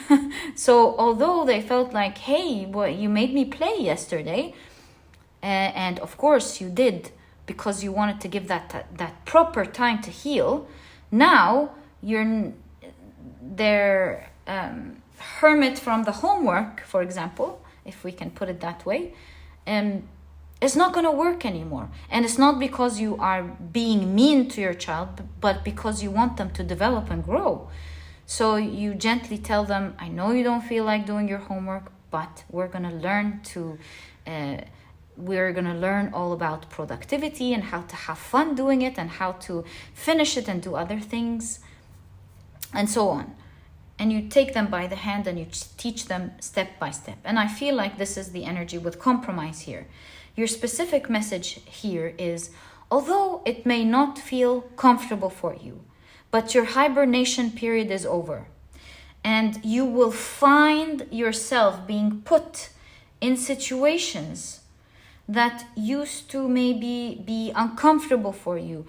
So although they felt like, hey, well, you made me play yesterday, and of course you did because you wanted to give that proper time to heal, now they're hermit from the homework, for example, if we can put it that way, it's not going to work anymore. And it's not because you are being mean to your child, but because you want them to develop and grow. So you gently tell them, I know you don't feel like doing your homework, but we're going to learn all about productivity and how to have fun doing it and how to finish it and do other things and so on. And you take them by the hand and you teach them step by step. And I feel like this is the energy with compromise here. Your specific message here is, although it may not feel comfortable for you, but your hibernation period is over. And you will find yourself being put in situations that used to maybe be uncomfortable for you.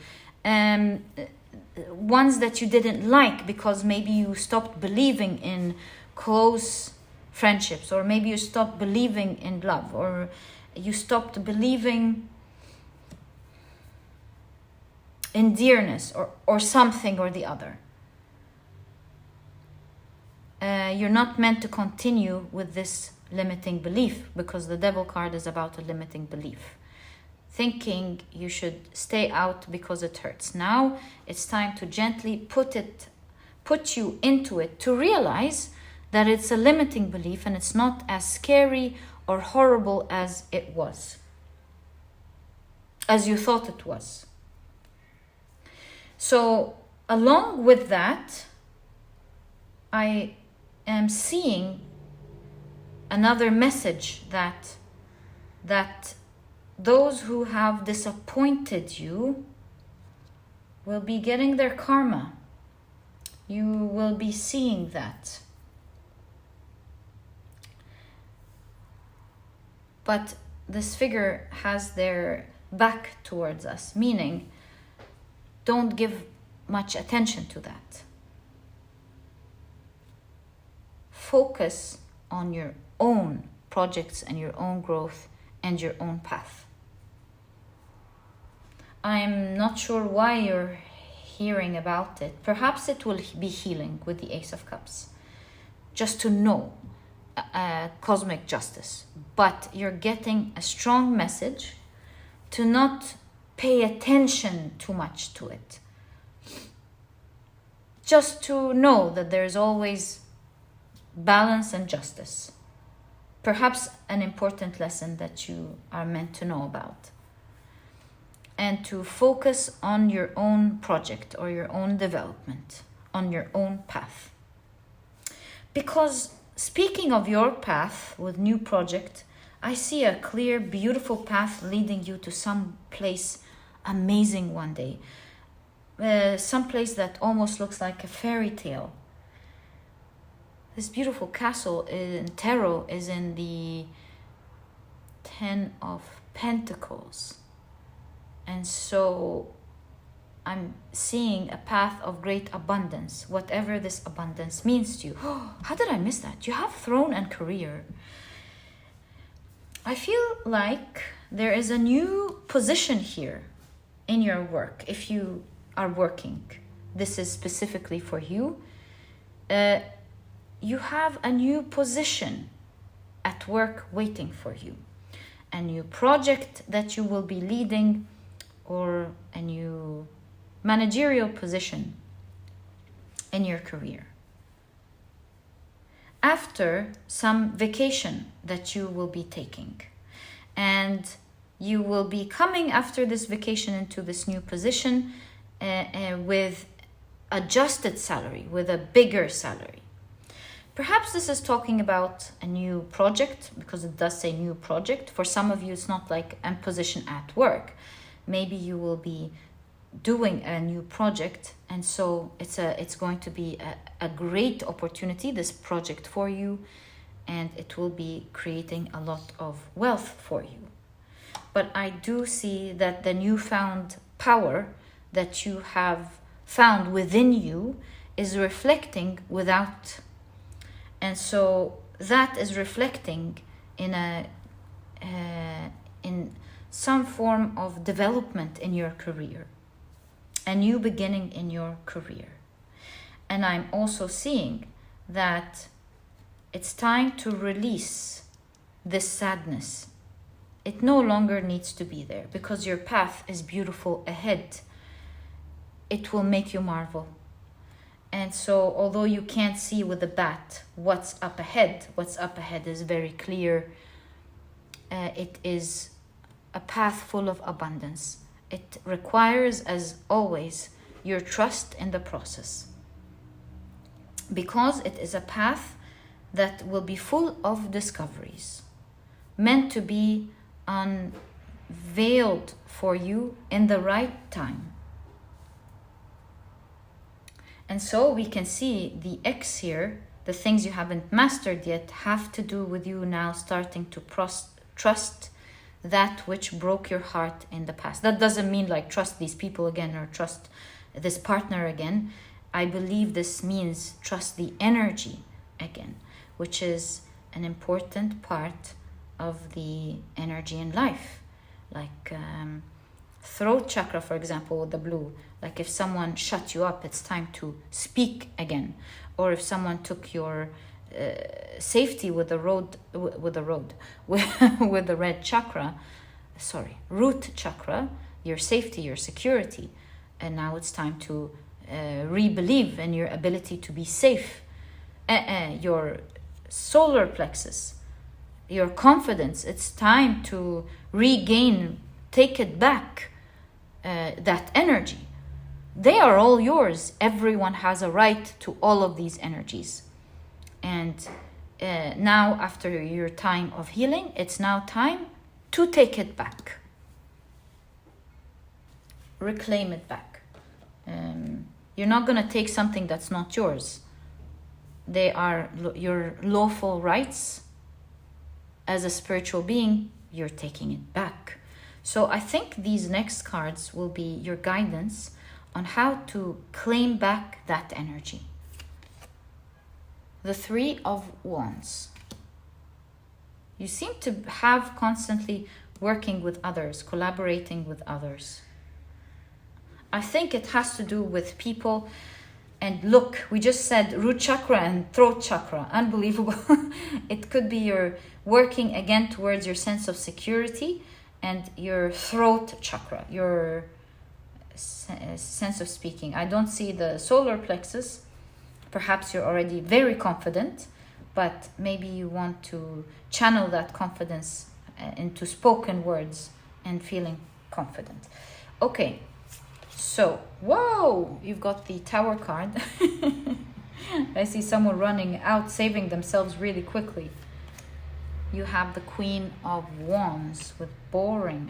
Ones that you didn't like because maybe you stopped believing in close friendships, or maybe you stopped believing in love, or you stopped believing in dearness, or something or the other. You're not meant to continue with this limiting belief, because the Devil card is about a limiting belief. Thinking you should stay out because it hurts. Now it's time to gently put you into it, to realize that it's a limiting belief and it's not as scary or horrible as it was, as you thought it was. So along with that, I am seeing another message that those who have disappointed you will be getting their karma. You will be seeing that. But this figure has their back towards us, meaning don't give much attention to that. Focus on your own projects and your own growth and your own path. I'm not sure why you're hearing about it. Perhaps it will be healing with the Ace of Cups. Just to know cosmic justice. But you're getting a strong message to not pay attention too much to it. Just to know that there's always balance and justice. Perhaps an important lesson that you are meant to know about. And to focus on your own project or your own development, on your own path. Because speaking of your path with new project, I see a clear, beautiful path leading you to some place amazing one day. Some place that almost looks like a fairy tale. This beautiful castle in tarot is in the 10 of Pentacles. And so I'm seeing a path of great abundance, whatever this abundance means to you. Oh, how did I miss that? You have throne and career. I feel like there is a new position here in your work. If you are working, this is specifically for you. You have a new position at work waiting for you. A new project that you will be leading, or a new managerial position in your career. After some vacation that you will be taking. And you will be coming after this vacation into this new position with adjusted salary, with a bigger salary. Perhaps this is talking about a new project, because it does say new project. For some of you, it's not like a position at work. Maybe you will be doing a new project, and so it's going to be a great opportunity, this project for you, and it will be creating a lot of wealth for you. But I do see that the newfound power that you have found within you is reflecting without, and so that is reflecting in some form of development in your career, a new beginning in your career. And I'm also seeing that It's time to release this sadness. It no longer needs to be there because your path is beautiful ahead. It will make you marvel. And so, although you can't see with the bat what's up ahead is very clear. It is a path full of abundance. It requires, as always, your trust in the process. Because it is a path that will be full of discoveries, meant to be unveiled for you in the right time. And so we can see the X here, the things you haven't mastered yet, have to do with you now starting to trust that which broke your heart in the past. That doesn't mean like trust these people again or trust this partner again. I believe this means trust the energy again, which is an important part of the energy in life. Like throat chakra, for example, with the blue. Like if someone shut you up, it's time to speak again. Or if someone took your safety with the red chakra, root chakra, your safety, your security, and now it's time to re-believe in your ability to be safe. Your solar plexus, your confidence, it's time to regain, take it back, that energy. They are all yours. Everyone has a right to all of these energies. And now, after your time of healing, it's now time to take it back. Reclaim it back. You're not going to take something that's not yours. They are your lawful rights. As a spiritual being, you're taking it back. So I think these next cards will be your guidance on how to claim back that energy. The Three of Wands. You seem to have constantly working with others, collaborating with others. I think it has to do with people. And look, we just said root chakra and throat chakra. Unbelievable. It could be you're working again towards your sense of security and your throat chakra, your sense of speaking. I don't see the solar plexus. Perhaps you're already very confident, but maybe you want to channel that confidence into spoken words and feeling confident. Okay, so, whoa, you've got the Tower card. I see someone running out, saving themselves really quickly. You have the Queen of Wands with boring.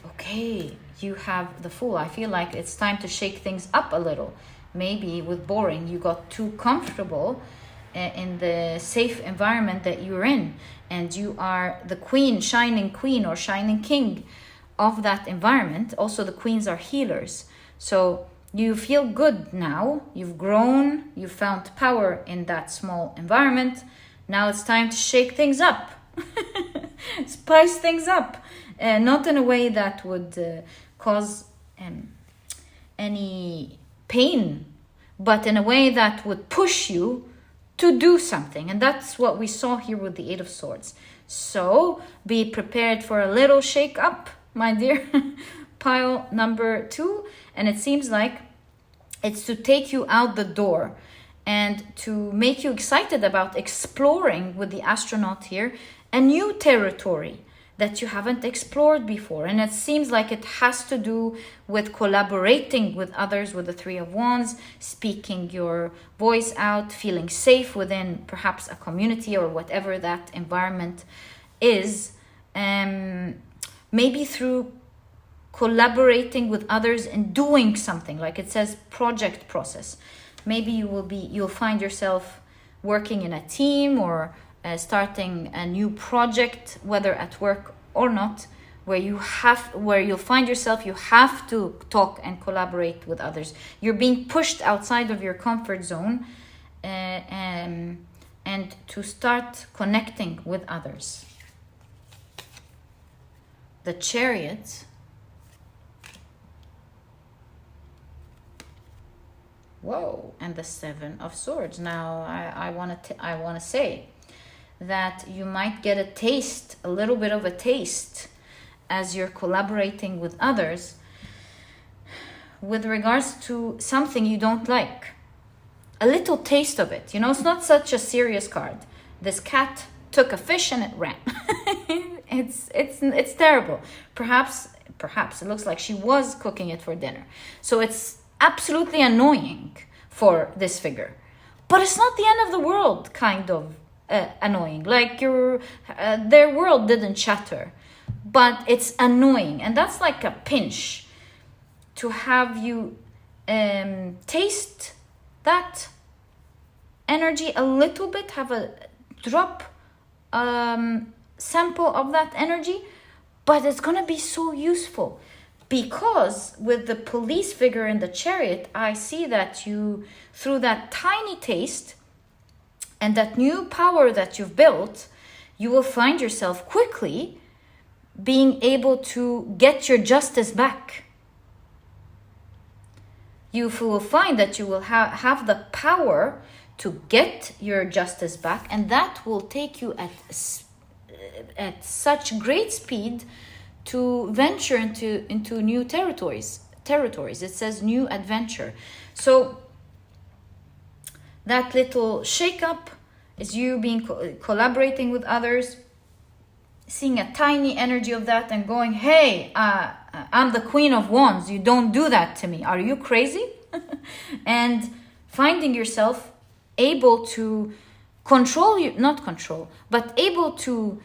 Okay, you have the Fool. I feel like it's time to shake things up a little. Maybe with boring, you got too comfortable in the safe environment that you're in. And you are the queen, shining queen or shining king of that environment. Also, the queens are healers. So you feel good now. You've grown. You found power in that small environment. Now it's time to shake things up. Spice things up. Not in a way that would cause any pain, but in a way that would push you to do something. And that's what we saw here with the Eight of Swords. So be prepared for a little shake up, my dear. Pile number 2. And it seems like it's to take you out the door and to make you excited about exploring with the astronaut here a new territory that you haven't explored before. And it seems like it has to do with collaborating with others with the Three of Wands, speaking your voice out, feeling safe within perhaps a community or whatever that environment is. Maybe through collaborating with others and doing something, like it says project process. Maybe you'll find yourself working in a team or starting a new project, whether at work or not, where you'll find yourself, you have to talk and collaborate with others. You're being pushed outside of your comfort zone and to start connecting with others. The Chariot. Whoa, and the Seven of Swords. Now, I want to say that you might get a taste, a little bit of a taste, as you're collaborating with others with regards to something you don't like. A little taste of it. You know, it's not such a serious card. This cat took a fish and it ran. It's terrible. Perhaps it looks like she was cooking it for dinner. So it's absolutely annoying for this figure. But it's not the end of the world, kind of annoying. Like their world didn't shatter. But it's annoying. And that's like a pinch to have you taste that energy a little bit, have a drop sample of that energy, but it's going to be so useful because with the police figure in the Chariot, I see that you, through that tiny taste and that new power that you've built, you will find yourself quickly being able to get your justice back. You will find that you will have the power to get your justice back, and that will take you at such great speed to venture into new territories. It says new adventure. So that little shake-up is you being collaborating with others, seeing a tiny energy of that and going, hey, I'm the Queen of Wands. You don't do that to me. Are you crazy? And finding yourself able to but able to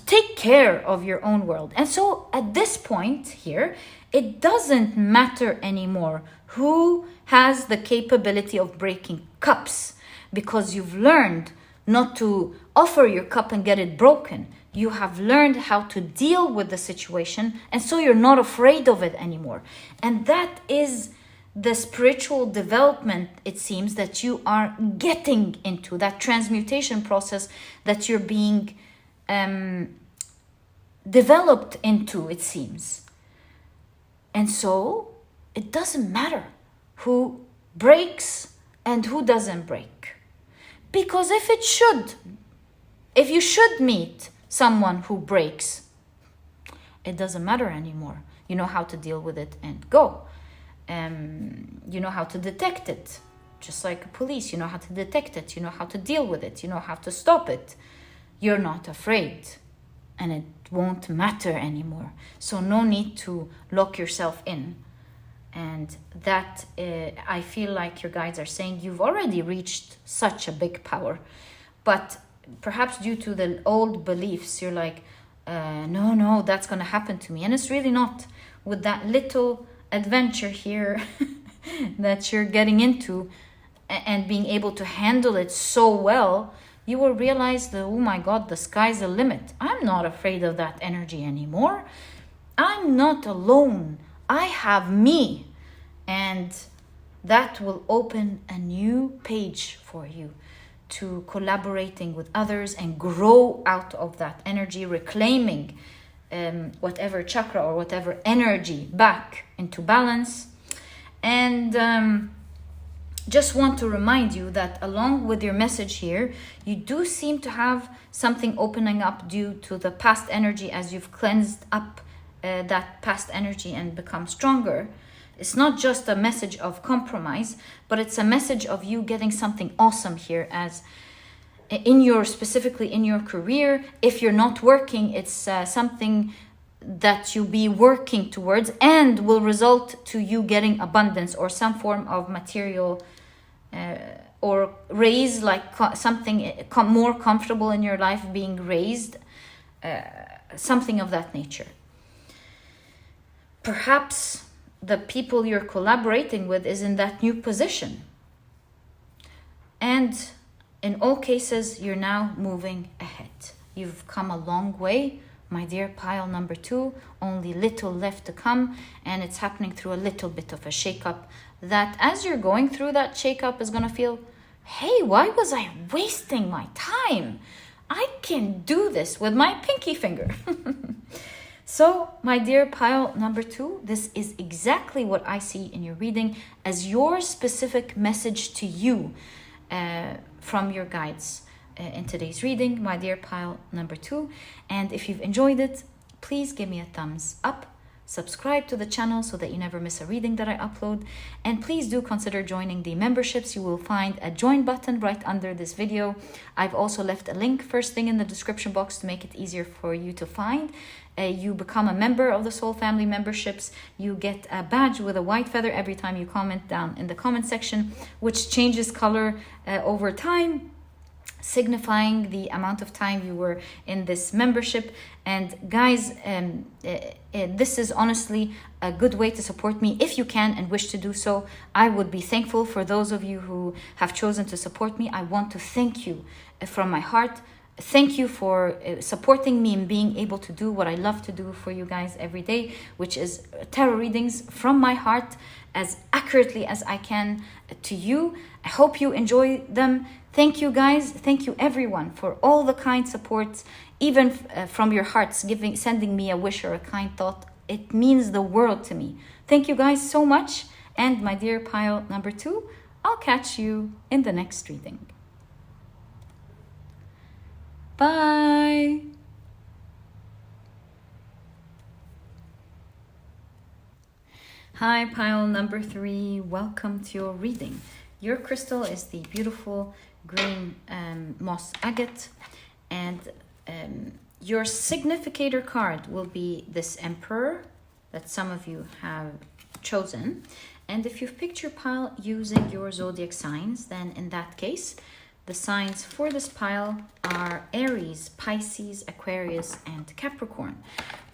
take care of your own world. And so at this point here, it doesn't matter anymore who has the capability of breaking cups, because you've learned not to offer your cup and get it broken. You have learned how to deal with the situation, and so you're not afraid of it anymore. And that is the spiritual development, it seems, that you are getting into, that transmutation process that you're being developed into, it seems. And so it doesn't matter who breaks and who doesn't break. Because if you should meet someone who breaks, it doesn't matter anymore. You know how to deal with it and go. You know how to detect it. Just like police, you know how to detect it. You know how to deal with it. You know how to stop it. You're not afraid. And it won't matter anymore. So no need to lock yourself in. And that, I feel like your guides are saying, you've already reached such a big power. But perhaps due to the old beliefs, you're like, no, that's going to happen to me. And it's really not. With that little adventure here that you're getting into and being able to handle it so well, you will realize that, oh my God, the sky's the limit. I'm not afraid of that energy anymore. I'm not alone. I have me. And that will open a new page for you to collaborating with others and grow out of that energy, reclaiming whatever chakra or whatever energy back into balance. And just want to remind you that along with your message here, you do seem to have something opening up due to the past energy as you've cleansed up that past energy and become stronger. It's not just a message of compromise, but it's a message of you getting something awesome here as specifically in your career. If you're not working, it's something that you'll be working towards and will result to you getting abundance or some form of material or raise, like something more comfortable in your life being raised, something of that nature. Perhaps the people you're collaborating with is in that new position. And in all cases, you're now moving ahead. You've come a long way, my dear pile number 2, only little left to come, and it's happening through a little bit of a shake-up that as you're going through that shake-up is going to feel, hey, why was I wasting my time? I can do this with my pinky finger. So, my dear pile number 2, this is exactly what I see in your reading as your specific message to you from your guides in today's reading, my dear pile number 2. And if you've enjoyed it, please give me a thumbs up. Subscribe to the channel so that you never miss a reading that I upload. And please do consider joining the memberships. You will find a join button right under this video. I've also left a link first thing in the description box to make it easier for you to find. You become a member of the Soul Family memberships. You get a badge with a white feather every time you comment down in the comment section, which changes color over time, signifying the amount of time you were in this membership. And guys, this is honestly a good way to support me if you can and wish to do so. I would be thankful for those of you who have chosen to support me. I want to thank you from my heart. Thank you for supporting me and being able to do what I love to do for you guys every day, which is tarot readings from my heart as accurately as I can to you. I hope you enjoy them. Thank you guys. Thank you everyone for all the kind supports, even from your hearts, sending me a wish or a kind thought. It means the world to me. Thank you guys so much. And my dear pile number 2, I'll catch you in the next reading. Bye. Hi, pile number 3. Welcome to your reading. Your crystal is the beautiful green moss agate, and your significator card will be this Emperor that some of you have chosen. And if you've picked your pile using your zodiac signs, then in that case, the signs for this pile are Aries, Pisces, Aquarius, and Capricorn.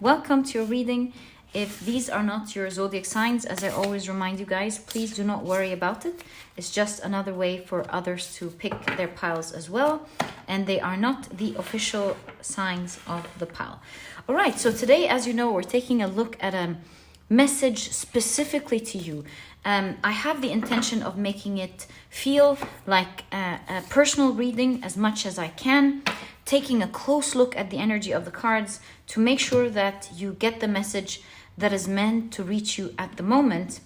Welcome to your reading. If these are not your zodiac signs, as I always remind you guys, please do not worry about it. It's just another way for others to pick their piles as well. And they are not the official signs of the pile. All right, so today, as you know, we're taking a look at a message specifically to you. I have the intention of making it feel like a personal reading as much as I can, taking a close look at the energy of the cards to make sure that you get the message that is meant to reach you at the moment,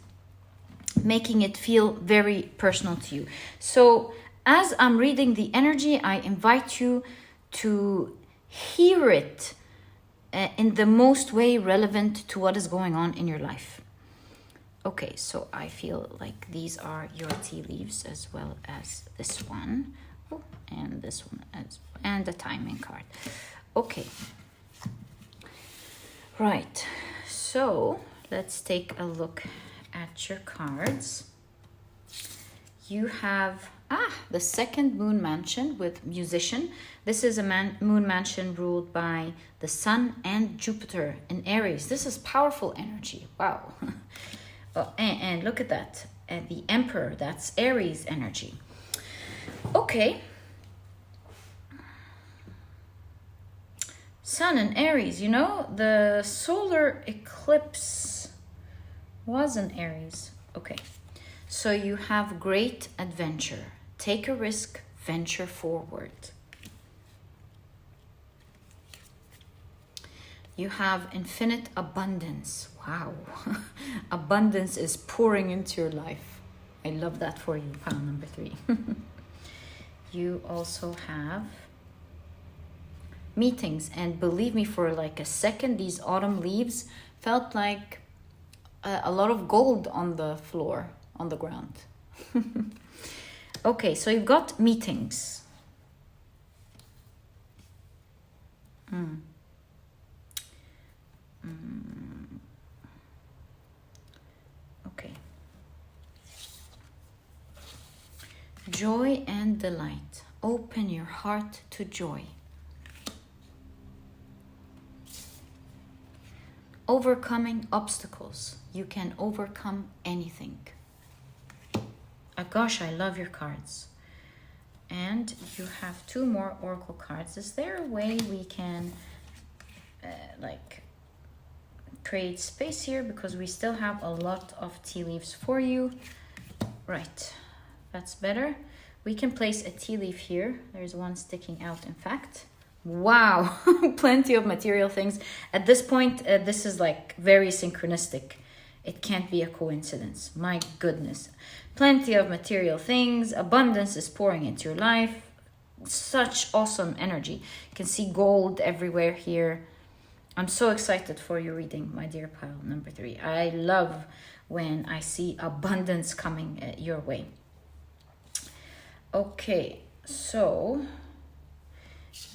making it feel very personal to you. So as I'm reading the energy, I invite you to hear it in the most way relevant to what is going on in your life. Okay, so I feel like these are your tea leaves as well as this one. Oh, and this one and the timing card. Okay. Right. So let's take a look at your cards. You have the second moon mansion with musician. This is a moon mansion ruled by the Sun and Jupiter in Aries. This is powerful energy. Wow. And look at that. And the Emperor, that's Aries energy. Okay. Sun and Aries, you know, the solar eclipse was in Aries. Okay. So you have great adventure. Take a risk, venture forward. You have infinite abundance. Wow. Abundance is pouring into your life. I love that for you, pile number 3. You also have meetings. And believe me, for like a second, these autumn leaves felt like a lot of gold on the floor, on the ground. Okay, so you've got meetings. Okay. Joy and delight. Open your heart to joy. Overcoming obstacles. You can overcome anything. Gosh, I love your cards. And you have 2 more oracle cards. Is there a way we can create space here, because we still have a lot of tea leaves for you? Right, that's better. We can place a tea leaf here. There's one sticking out, in fact. Wow, plenty of material things. At this point, this is like very synchronistic. It can't be a coincidence. My goodness. Plenty of material things. Abundance is pouring into your life. Such awesome energy. You can see gold everywhere here. I'm so excited for your reading, my dear pile number 3. I love when I see abundance coming your way. Okay, so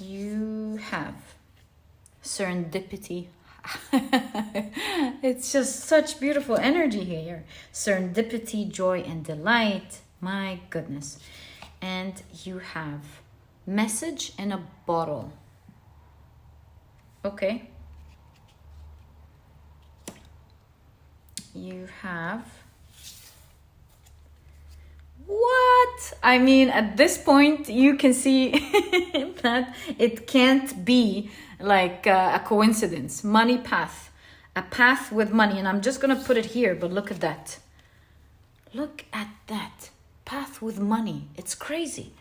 you have serendipity. It's just such beautiful energy here. Serendipity, joy, and delight. My goodness. And you have message in a bottle. Okay. You have... What? I mean, at this point, you can see that it can't be like a coincidence. Money path. A path with money. And I'm just going to put it here, but look at that. Look at that. Path with money. It's crazy.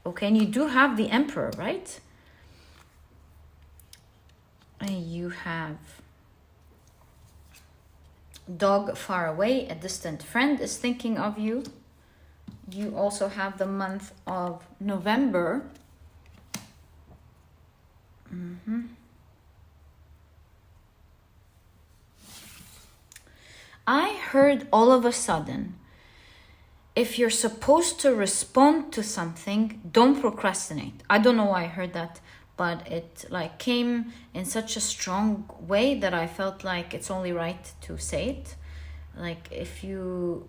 Okay, and you do have the Emperor, right? And you have dog far away. A distant friend is thinking of you. You also have the month of November. I heard all of a sudden, if you're supposed to respond to something, don't procrastinate. I don't know why I heard that, but it like came in such a strong way that I felt like it's only right to say it. Like if you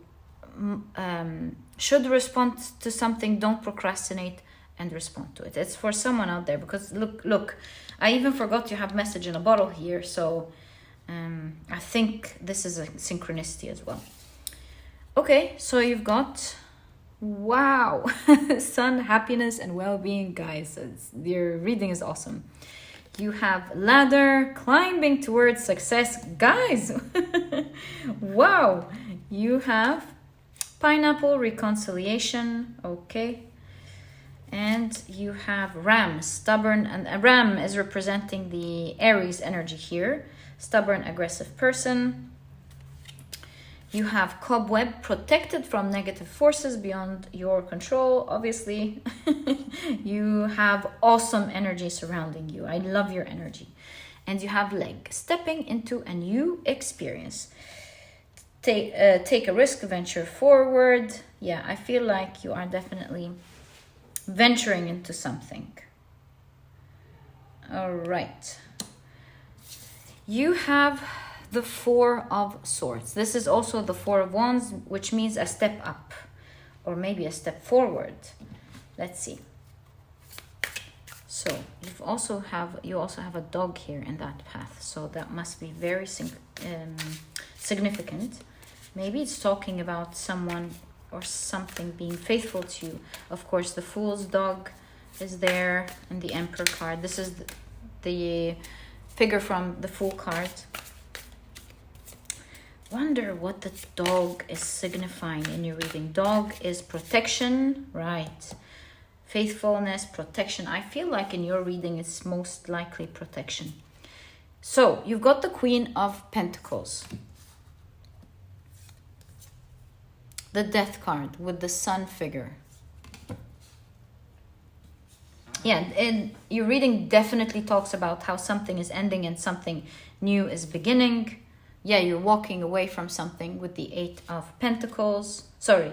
should respond to something, don't procrastinate and respond to it. It's for someone out there, because look, I even forgot you have message in a bottle here, so I think this is a synchronicity as well. Okay, so you've got, wow, sun, happiness, and well-being, guys. Your reading is awesome. You have ladder, climbing towards success, guys. Wow. You have pineapple, reconciliation, okay. And you have ram, stubborn, and a ram is representing the Aries energy here. Stubborn, aggressive person. You have cobweb, protected from negative forces beyond your control, obviously. You have awesome energy surrounding you. I love your energy. And you have leg, stepping into a new experience. Take a risk, venture forward. Yeah, I feel like you are definitely venturing into something. All right. You have the Four of Swords. This is also the Four of Wands, which means a step up or maybe a step forward. Let's see. So you also have a dog here in that path, so that must be very significant. Maybe it's talking about someone or something being faithful to you. Of course, the Fool's dog is there in the Emperor card. This is the figure from the Fool card. Wonder what the dog is signifying in your reading. Dog is protection, right? Faithfulness, protection. I feel like in your reading it's most likely protection. So you've got the Queen of Pentacles. The Death card with the Sun figure. Yeah, and your reading definitely talks about how something is ending and something new is beginning. Yeah, you're walking away from something with the Eight of Pentacles. Sorry,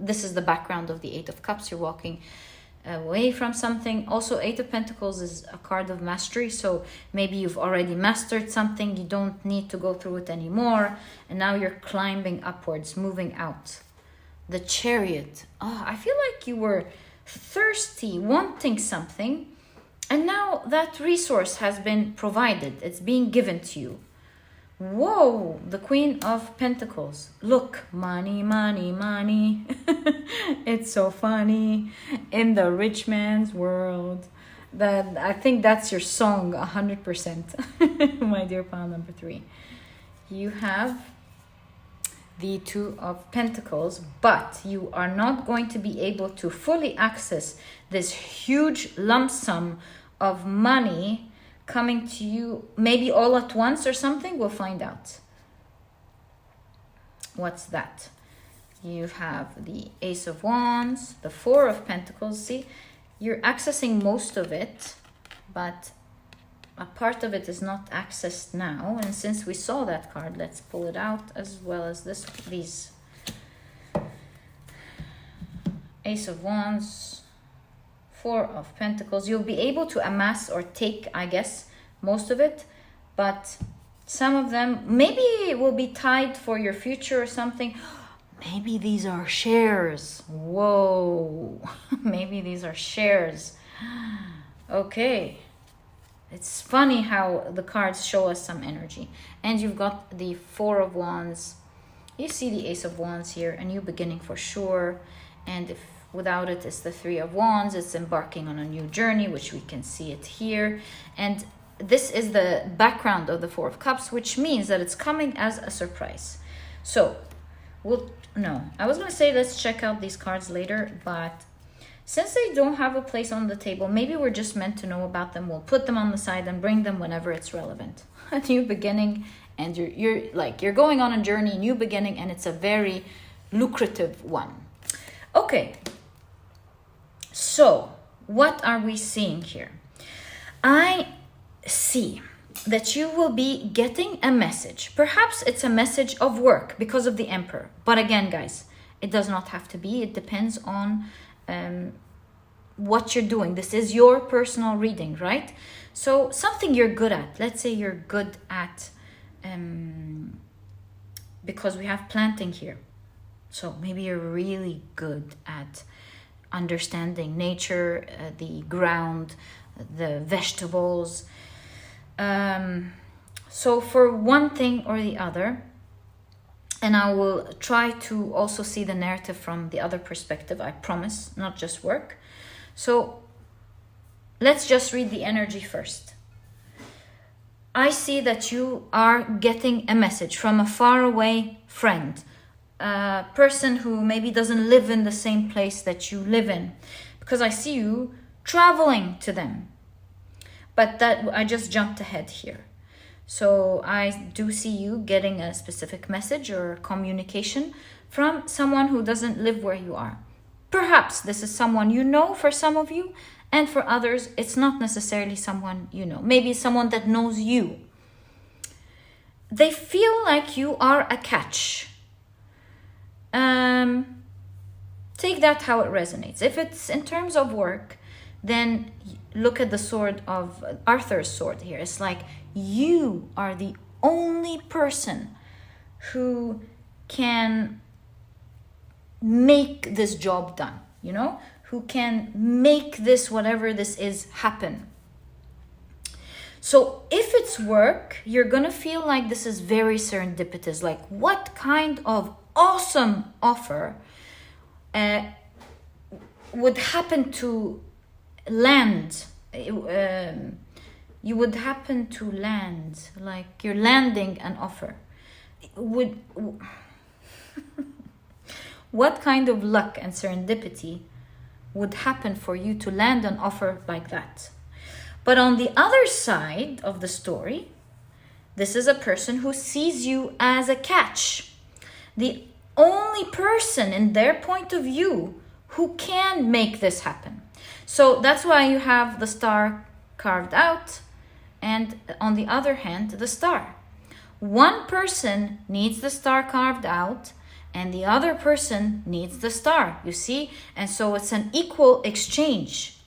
this is the background of the Eight of Cups. You're walking away from something. Also, Eight of Pentacles is a card of mastery. So maybe you've already mastered something. You don't need to go through it anymore. And now you're climbing upwards, moving out. The Chariot. Oh, I feel like you were thirsty, wanting something. And now that resource has been provided. It's being given to you. Whoa, the Queen of Pentacles. Look, money, money, money. It's so funny. In the rich man's world. That I think that's your song 100%. My dear pile number 3. You have the Two of Pentacles, but you are not going to be able to fully access this huge lump sum of money coming to you, maybe all at once or something. We'll find out. What's that? You have the Ace of Wands, the Four of Pentacles. See, you're accessing most of it, but a part of it is not accessed now. And since we saw that card, let's pull it out, as well as these. Ace of Wands, Four of Pentacles. You'll be able to amass or take, I guess, most of it, but some of them maybe it will be tied for your future or something. Maybe these are shares. Whoa. Maybe these are shares. Okay. It's funny how the cards show us some energy. And you've got the Four of Wands. You see the Ace of Wands here, a new beginning for sure. And if without it, it's the Three of Wands. It's embarking on a new journey, which we can see it here. And this is the background of the Four of Cups, which means that it's coming as a surprise. So, I was going to say let's check out these cards later, but since they don't have a place on the table, maybe we're just meant to know about them. We'll put them on the side and bring them whenever it's relevant. A new beginning, and you're going on a journey, new beginning, and it's a very lucrative one. Okay. So, what are we seeing here? I see that you will be getting a message. Perhaps it's a message of work because of the Emperor. But again, guys, it does not have to be. It depends on what you're doing. This is your personal reading, right? So something you're good at. Let's say you're good at, because we have planting here. So maybe you're really good at understanding nature, the ground, the vegetables. So for one thing or the other, and I will try to also see the narrative from the other perspective, I promise, not just work. So let's just read the energy first. I see that you are getting a message from a faraway friend, a person who maybe doesn't live in the same place that you live in, because I see you traveling to them. But that I just jumped ahead here. So I do see you getting a specific message or communication from someone who doesn't live where you are. Perhaps this is someone you know for some of you, and for others, it's not necessarily someone you know. Maybe someone that knows you. They feel like you are a catch. Take that how it resonates. If it's in terms of work, then look at the sword of Arthur's sword here. It's like you are the only person who can make this job done, who can make this, whatever this is, happen. So if it's work, you're going to feel like this is very serendipitous. Like, what kind of awesome offer would happen to land? You would happen to land, like you're landing an offer. What kind of luck and serendipity would happen for you to land an offer like that? But on the other side of the story, this is a person who sees you as a catch. The only person in their point of view who can make this happen. So that's why you have the star carved out, and on the other hand, the star. One person needs the star carved out, and the other person needs the star, you see? And so it's an equal exchange.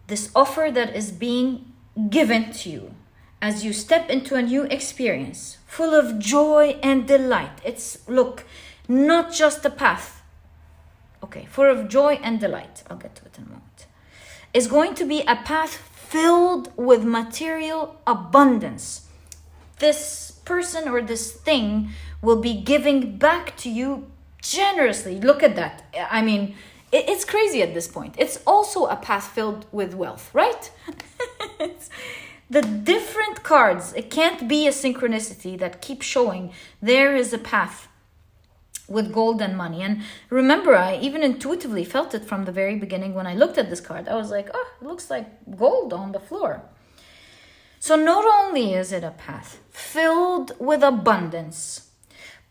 This offer that is being given to you as you step into a new experience, full of joy and delight. It's, look, not just a path. Okay, full of joy and delight. I'll get to it in a moment. It's going to be a path filled with material abundance. This person or this thing will be giving back to you generously. Look at that. I mean, it's crazy at this point. It's also a path filled with wealth, right? It's the different cards. It can't be a synchronicity that keeps showing there is a path with gold and money. And remember, I even intuitively felt it from the very beginning when I looked at this card. I was like, oh, it looks like gold on the floor. So not only is it a path filled with abundance,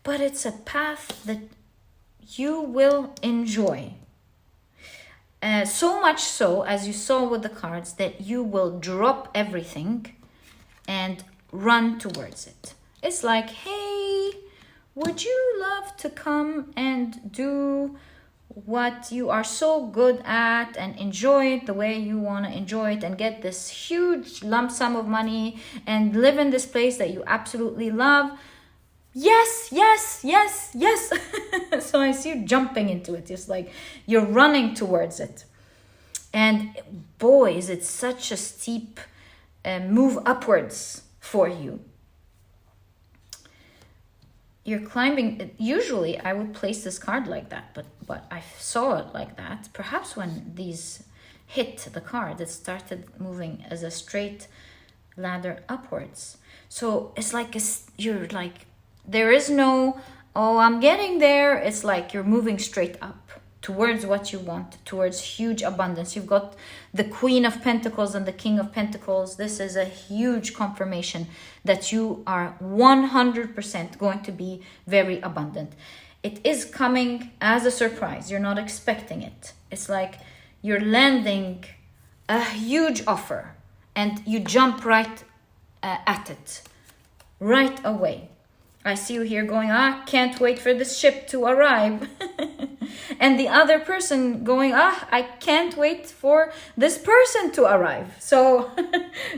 but it's a path that you will enjoy. So much so, as you saw with the cards, that you will drop everything and run towards it. It's like, hey, would you love to come and do what you are so good at and enjoy it the way you want to enjoy it and get this huge lump sum of money and live in this place that you absolutely love? Yes, yes, yes, yes. So I see you jumping into it. It's like you're running towards it. And boy, is it such a steep move upwards for you. You're climbing. Usually I would place this card like that, but I saw it like that. Perhaps when these hit the card, it started moving as a straight ladder upwards. So it's like you're like, there is no, oh, I'm getting there. It's like you're moving straight up towards what you want, towards huge abundance. You've got the Queen of Pentacles and the King of Pentacles. This is a huge confirmation that you are 100% going to be very abundant. It is coming as a surprise. You're not expecting it. It's like you're landing a huge offer and you jump right at it right away. I see you here going, can't wait for this ship to arrive. And the other person going, I can't wait for this person to arrive. So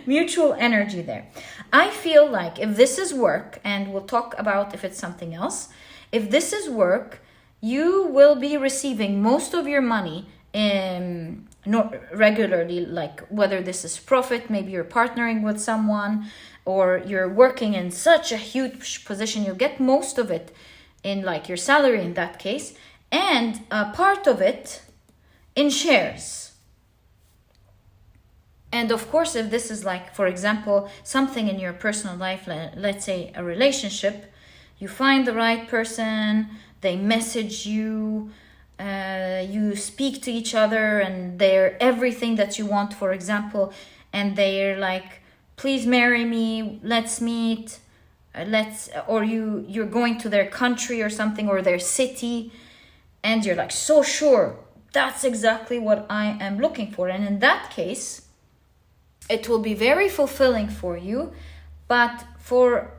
mutual energy there. I feel like if this is work, and we'll talk about if it's something else, if this is work, you will be receiving most of your money not regularly, like whether this is profit, maybe you're partnering with someone, or you're working in such a huge position, you'll get most of it in like your salary in that case, and a part of it in shares. And of course, if this is like, for example, something in your personal life, let's say a relationship, you find the right person, they message you, you speak to each other and they're everything that you want, for example, and they're like, please marry me, let's meet, or you're going to their country or something, or their city, and you're like so sure that's exactly what I am looking for. And in that case, it will be very fulfilling for you, but for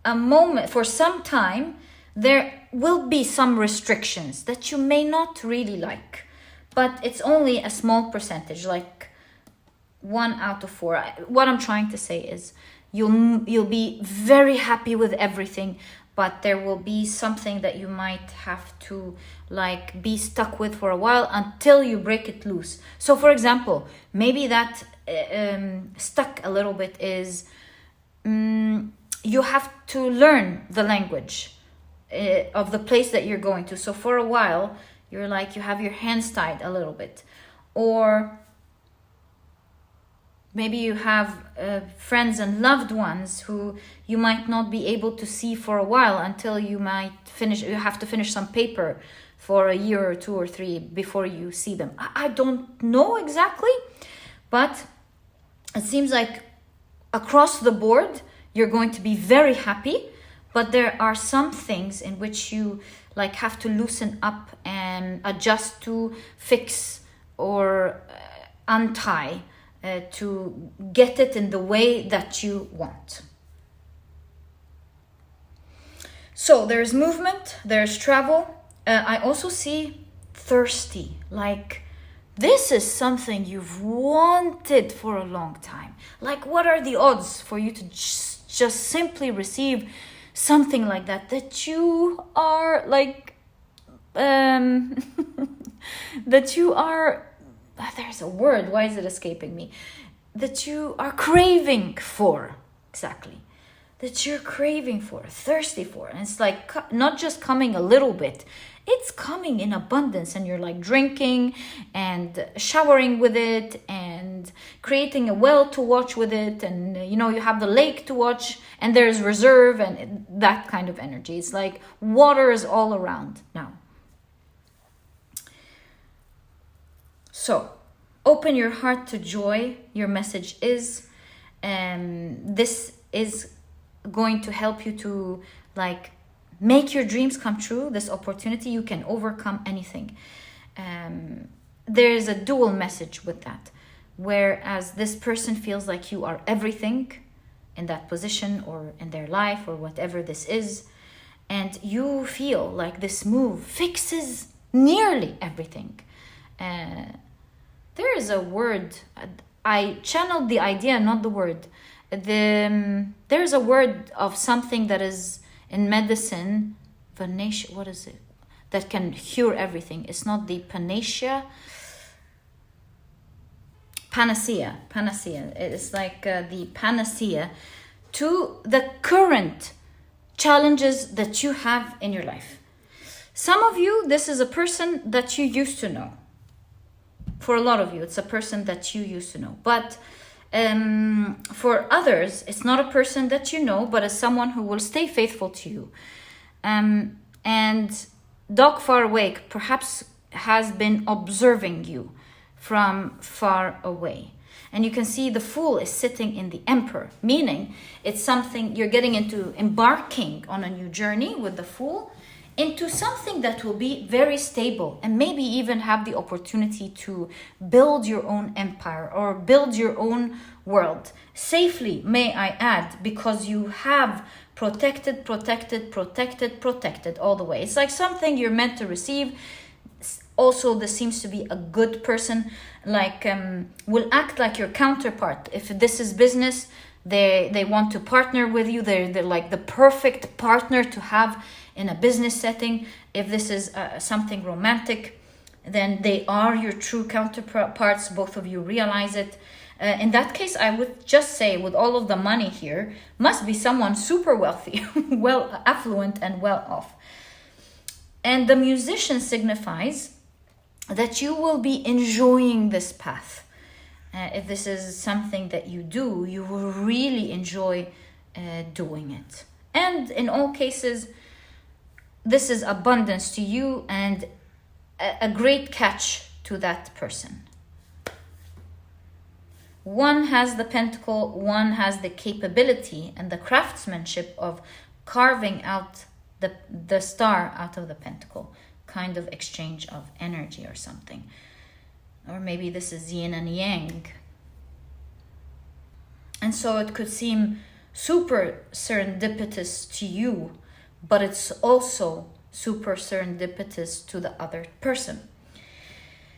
a moment, for some time, there will be some restrictions that you may not really like, but it's only a small percentage, like 1 out of 4. What I'm trying to say is you'll be very happy with everything, but there will be something that you might have to like be stuck with for a while until you break it loose. So for example, maybe that stuck a little bit is you have to learn the language of the place that you're going to. So for a while, you're like, you have your hands tied a little bit. Or maybe you have friends and loved ones who you might not be able to see for a while until you have to finish some paper for a year or 2 or 3 before you see them. I don't know exactly, but it seems like across the board, you're going to be very happy, but there are some things in which you like have to loosen up and adjust to, fix or untie to get it in the way that you want. So there's movement, there's travel. I also see thirsty, like this is something you've wanted for a long time. Like, what are the odds for you to just simply receive something like that you are like, that you are, there's a word, why is it escaping me? That you are craving for, exactly. That you're craving for, thirsty for. And it's like not just coming a little bit, It's coming in abundance, and you're like drinking and showering with it and creating a well to watch with it, and you know, you have the lake to watch, and there's reserve and that kind of energy. It's like water is all around now. So open your heart to joy. Your message is, this is going to help you to like make your dreams come true. This opportunity, you can overcome anything. There is a dual message with that, whereas this person feels like you are everything in that position or in their life or whatever this is, and you feel like this move fixes nearly everything. There is a word, I channeled the idea, not the word. There's a word of something that is in medicine, panacea, what is it? That can cure everything. It's not the panacea. Panacea. It's like the panacea to the current challenges that you have in your life. Some of you, this is a person that you used to know. For a lot of you, it's a person that you used to know. But for others, it's not a person that you know, but as someone who will stay faithful to you. And dog far away perhaps has been observing you from far away. And you can see the Fool is sitting in the Emperor, meaning it's something you're getting into, embarking on a new journey with the Fool into something that will be very stable, and maybe even have the opportunity to build your own empire or build your own world safely, may I add, because you have protected all the way. It's like something you're meant to receive. Also, this seems to be a good person, like will act like your counterpart. If this is business, they want to partner with you. They're like the perfect partner to have in a business setting. If this is something romantic, then they are your true counterparts. Both of you realize it. In that case, I would just say, with all of the money here, must be someone super wealthy, well affluent and well off. And the Musician signifies that you will be enjoying this path. If this is something that you do, you will really enjoy doing it. And in all cases, this is abundance to you and a great catch to that person. One has the pentacle, one has the capability and the craftsmanship of carving out the star out of the pentacle, kind of exchange of energy or something. Or maybe this is yin and yang. And so it could seem super serendipitous to you, but it's also super serendipitous to the other person.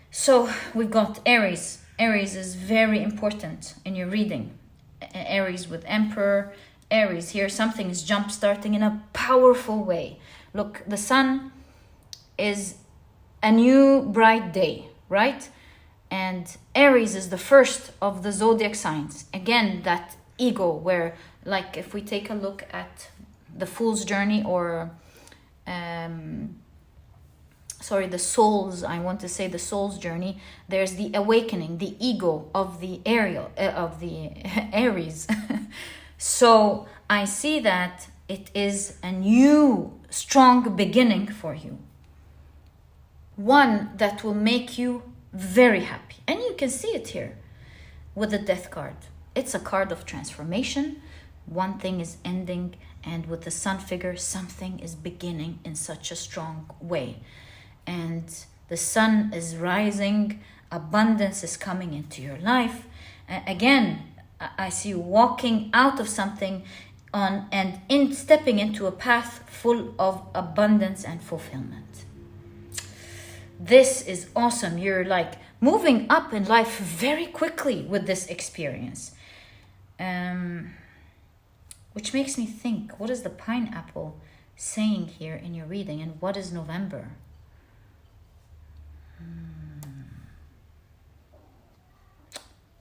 So we've got Aries. Aries is very important in your reading. Aries with Emperor. Aries here, something is jump starting in a powerful way. Look, the sun is a new bright day, right? And Aries is the first of the zodiac signs. Again, that ego, where, like, if we take a look at the Fool's journey, or the soul's, I want to say the soul's journey, there's the awakening, the ego of the Aries. So I see that it is a new strong beginning for you, one that will make you very happy. And you can see it here with the Death card. It's a card of transformation. One thing is ending, and with the Sun figure, something is beginning in such a strong way. And the sun is rising, abundance is coming into your life. Again, I see you walking out of something stepping into a path full of abundance and fulfillment. This is awesome. You're like moving up in life very quickly with this experience. Which makes me think, what is the pineapple saying here in your reading, and what is November?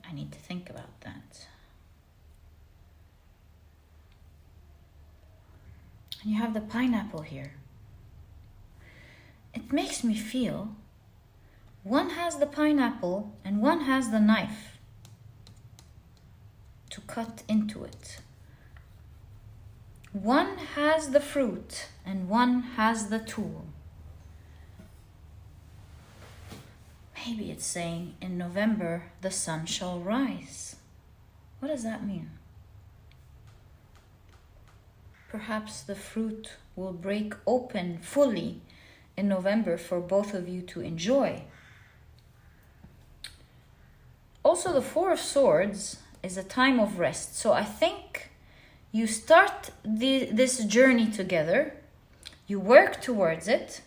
I need to think about that. And you have the pineapple here. makes me feel one has the pineapple and one has the knife to cut into it. One has the fruit and one has the tool. Maybe it's saying in November the sun shall rise. What does that mean? Perhaps the fruit will break open fully in November for both of you to enjoy. Also, the Four of Swords is a time of rest. So I think you start this journey together, you work towards it,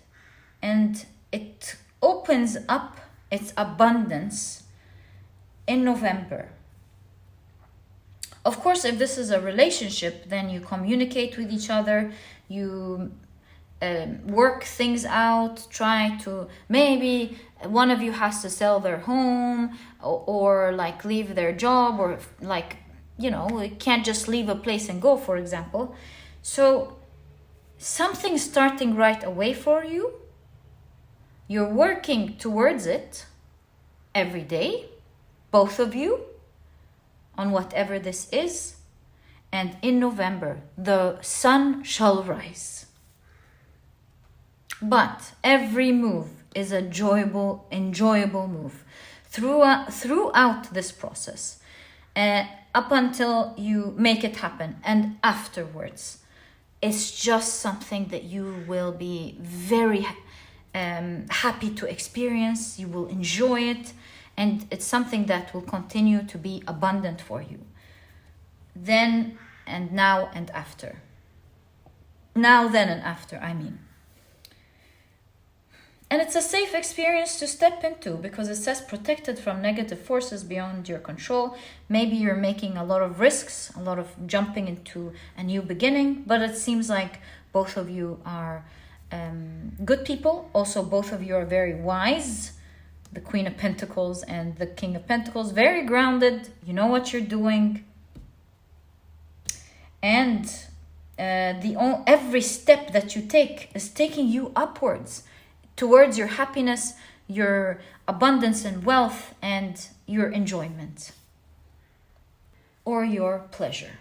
and it opens up its abundance in November. Of course, if this is a relationship, then you communicate with each other, you work things out, try to, maybe one of you has to sell their home or like leave their job, or like, you know, you can't just leave a place and go, for example. So something's starting right away for you. You're working towards it every day, both of you, on whatever this is. And in November, the sun shall rise. But every move is a enjoyable move throughout this process, up until you make it happen. And afterwards, it's just something that you will be very happy to experience. You will enjoy it, and it's something that will continue to be abundant for you. Then and now and after. Now, then, and after, I mean. And it's a safe experience to step into, because it says protected from negative forces beyond your control. Maybe you're making a lot of risks, a lot of jumping into a new beginning, but it seems like both of you are good people. Also, both of you are very wise. The Queen of Pentacles and the King of Pentacles, very grounded. You know what you're doing. And every step that you take is taking you upwards, towards your happiness, your abundance and wealth, and your enjoyment or your pleasure.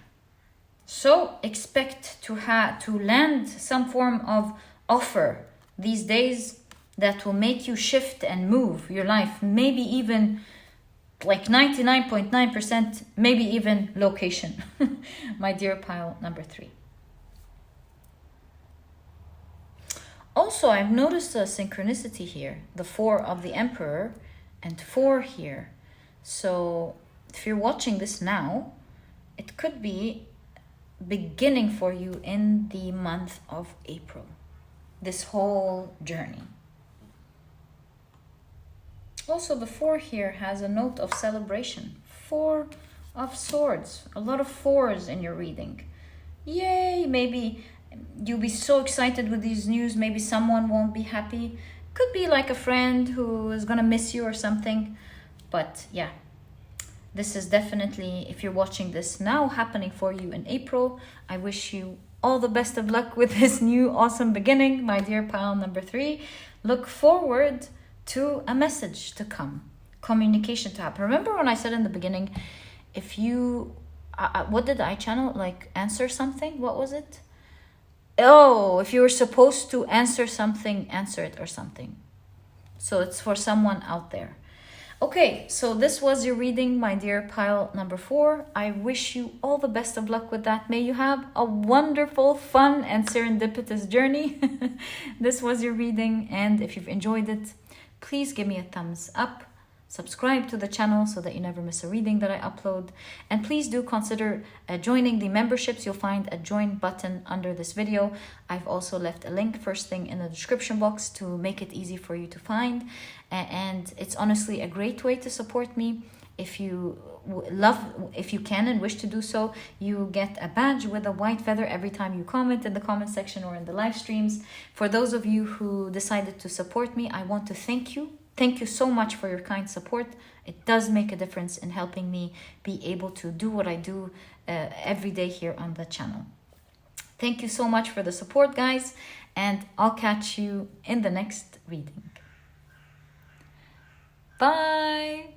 So expect to land some form of offer these days that will make you shift and move your life, maybe even like 99.9%, maybe even location. My dear pile number 3. Also, I've noticed a synchronicity here, the 4 of the Emperor and 4 here. So if you're watching this now, it could be beginning for you in the month of April, this whole journey. Also, the 4 here has a note of celebration. 4 of Swords, a lot of 4s in your reading. Yay, maybe you'll be so excited with these news. Maybe someone won't be happy. Could be like a friend who is gonna miss you or something. But yeah, this is definitely, if you're watching this now, happening for you in April. I wish you all the best of luck with this new awesome beginning, my dear pile number 3. Look forward to a message to come, communication to happen. Remember when I said in the beginning, if you, what did I channel? Like answer something? What was it? Oh, if you were supposed to answer something, answer it or something. So it's for someone out there. Okay, so this was your reading, my dear pile number 4. I wish you all the best of luck with that. May you have a wonderful, fun, and serendipitous journey. This was your reading, and if you've enjoyed it, please give me a thumbs up. Subscribe to the channel so that you never miss a reading that I upload. And please do consider joining the memberships. You'll find a join button under this video. I've also left a link first thing in the description box to make it easy for you to find. And it's honestly a great way to support me. If you if you can and wish to do so, you get a badge with a white feather every time you comment in the comment section or in the live streams. For those of you who decided to support me, I want to thank you. Thank you so much for your kind support. It does make a difference in helping me be able to do what I do every day here on the channel. Thank you so much for the support, guys, and I'll catch you in the next reading. Bye!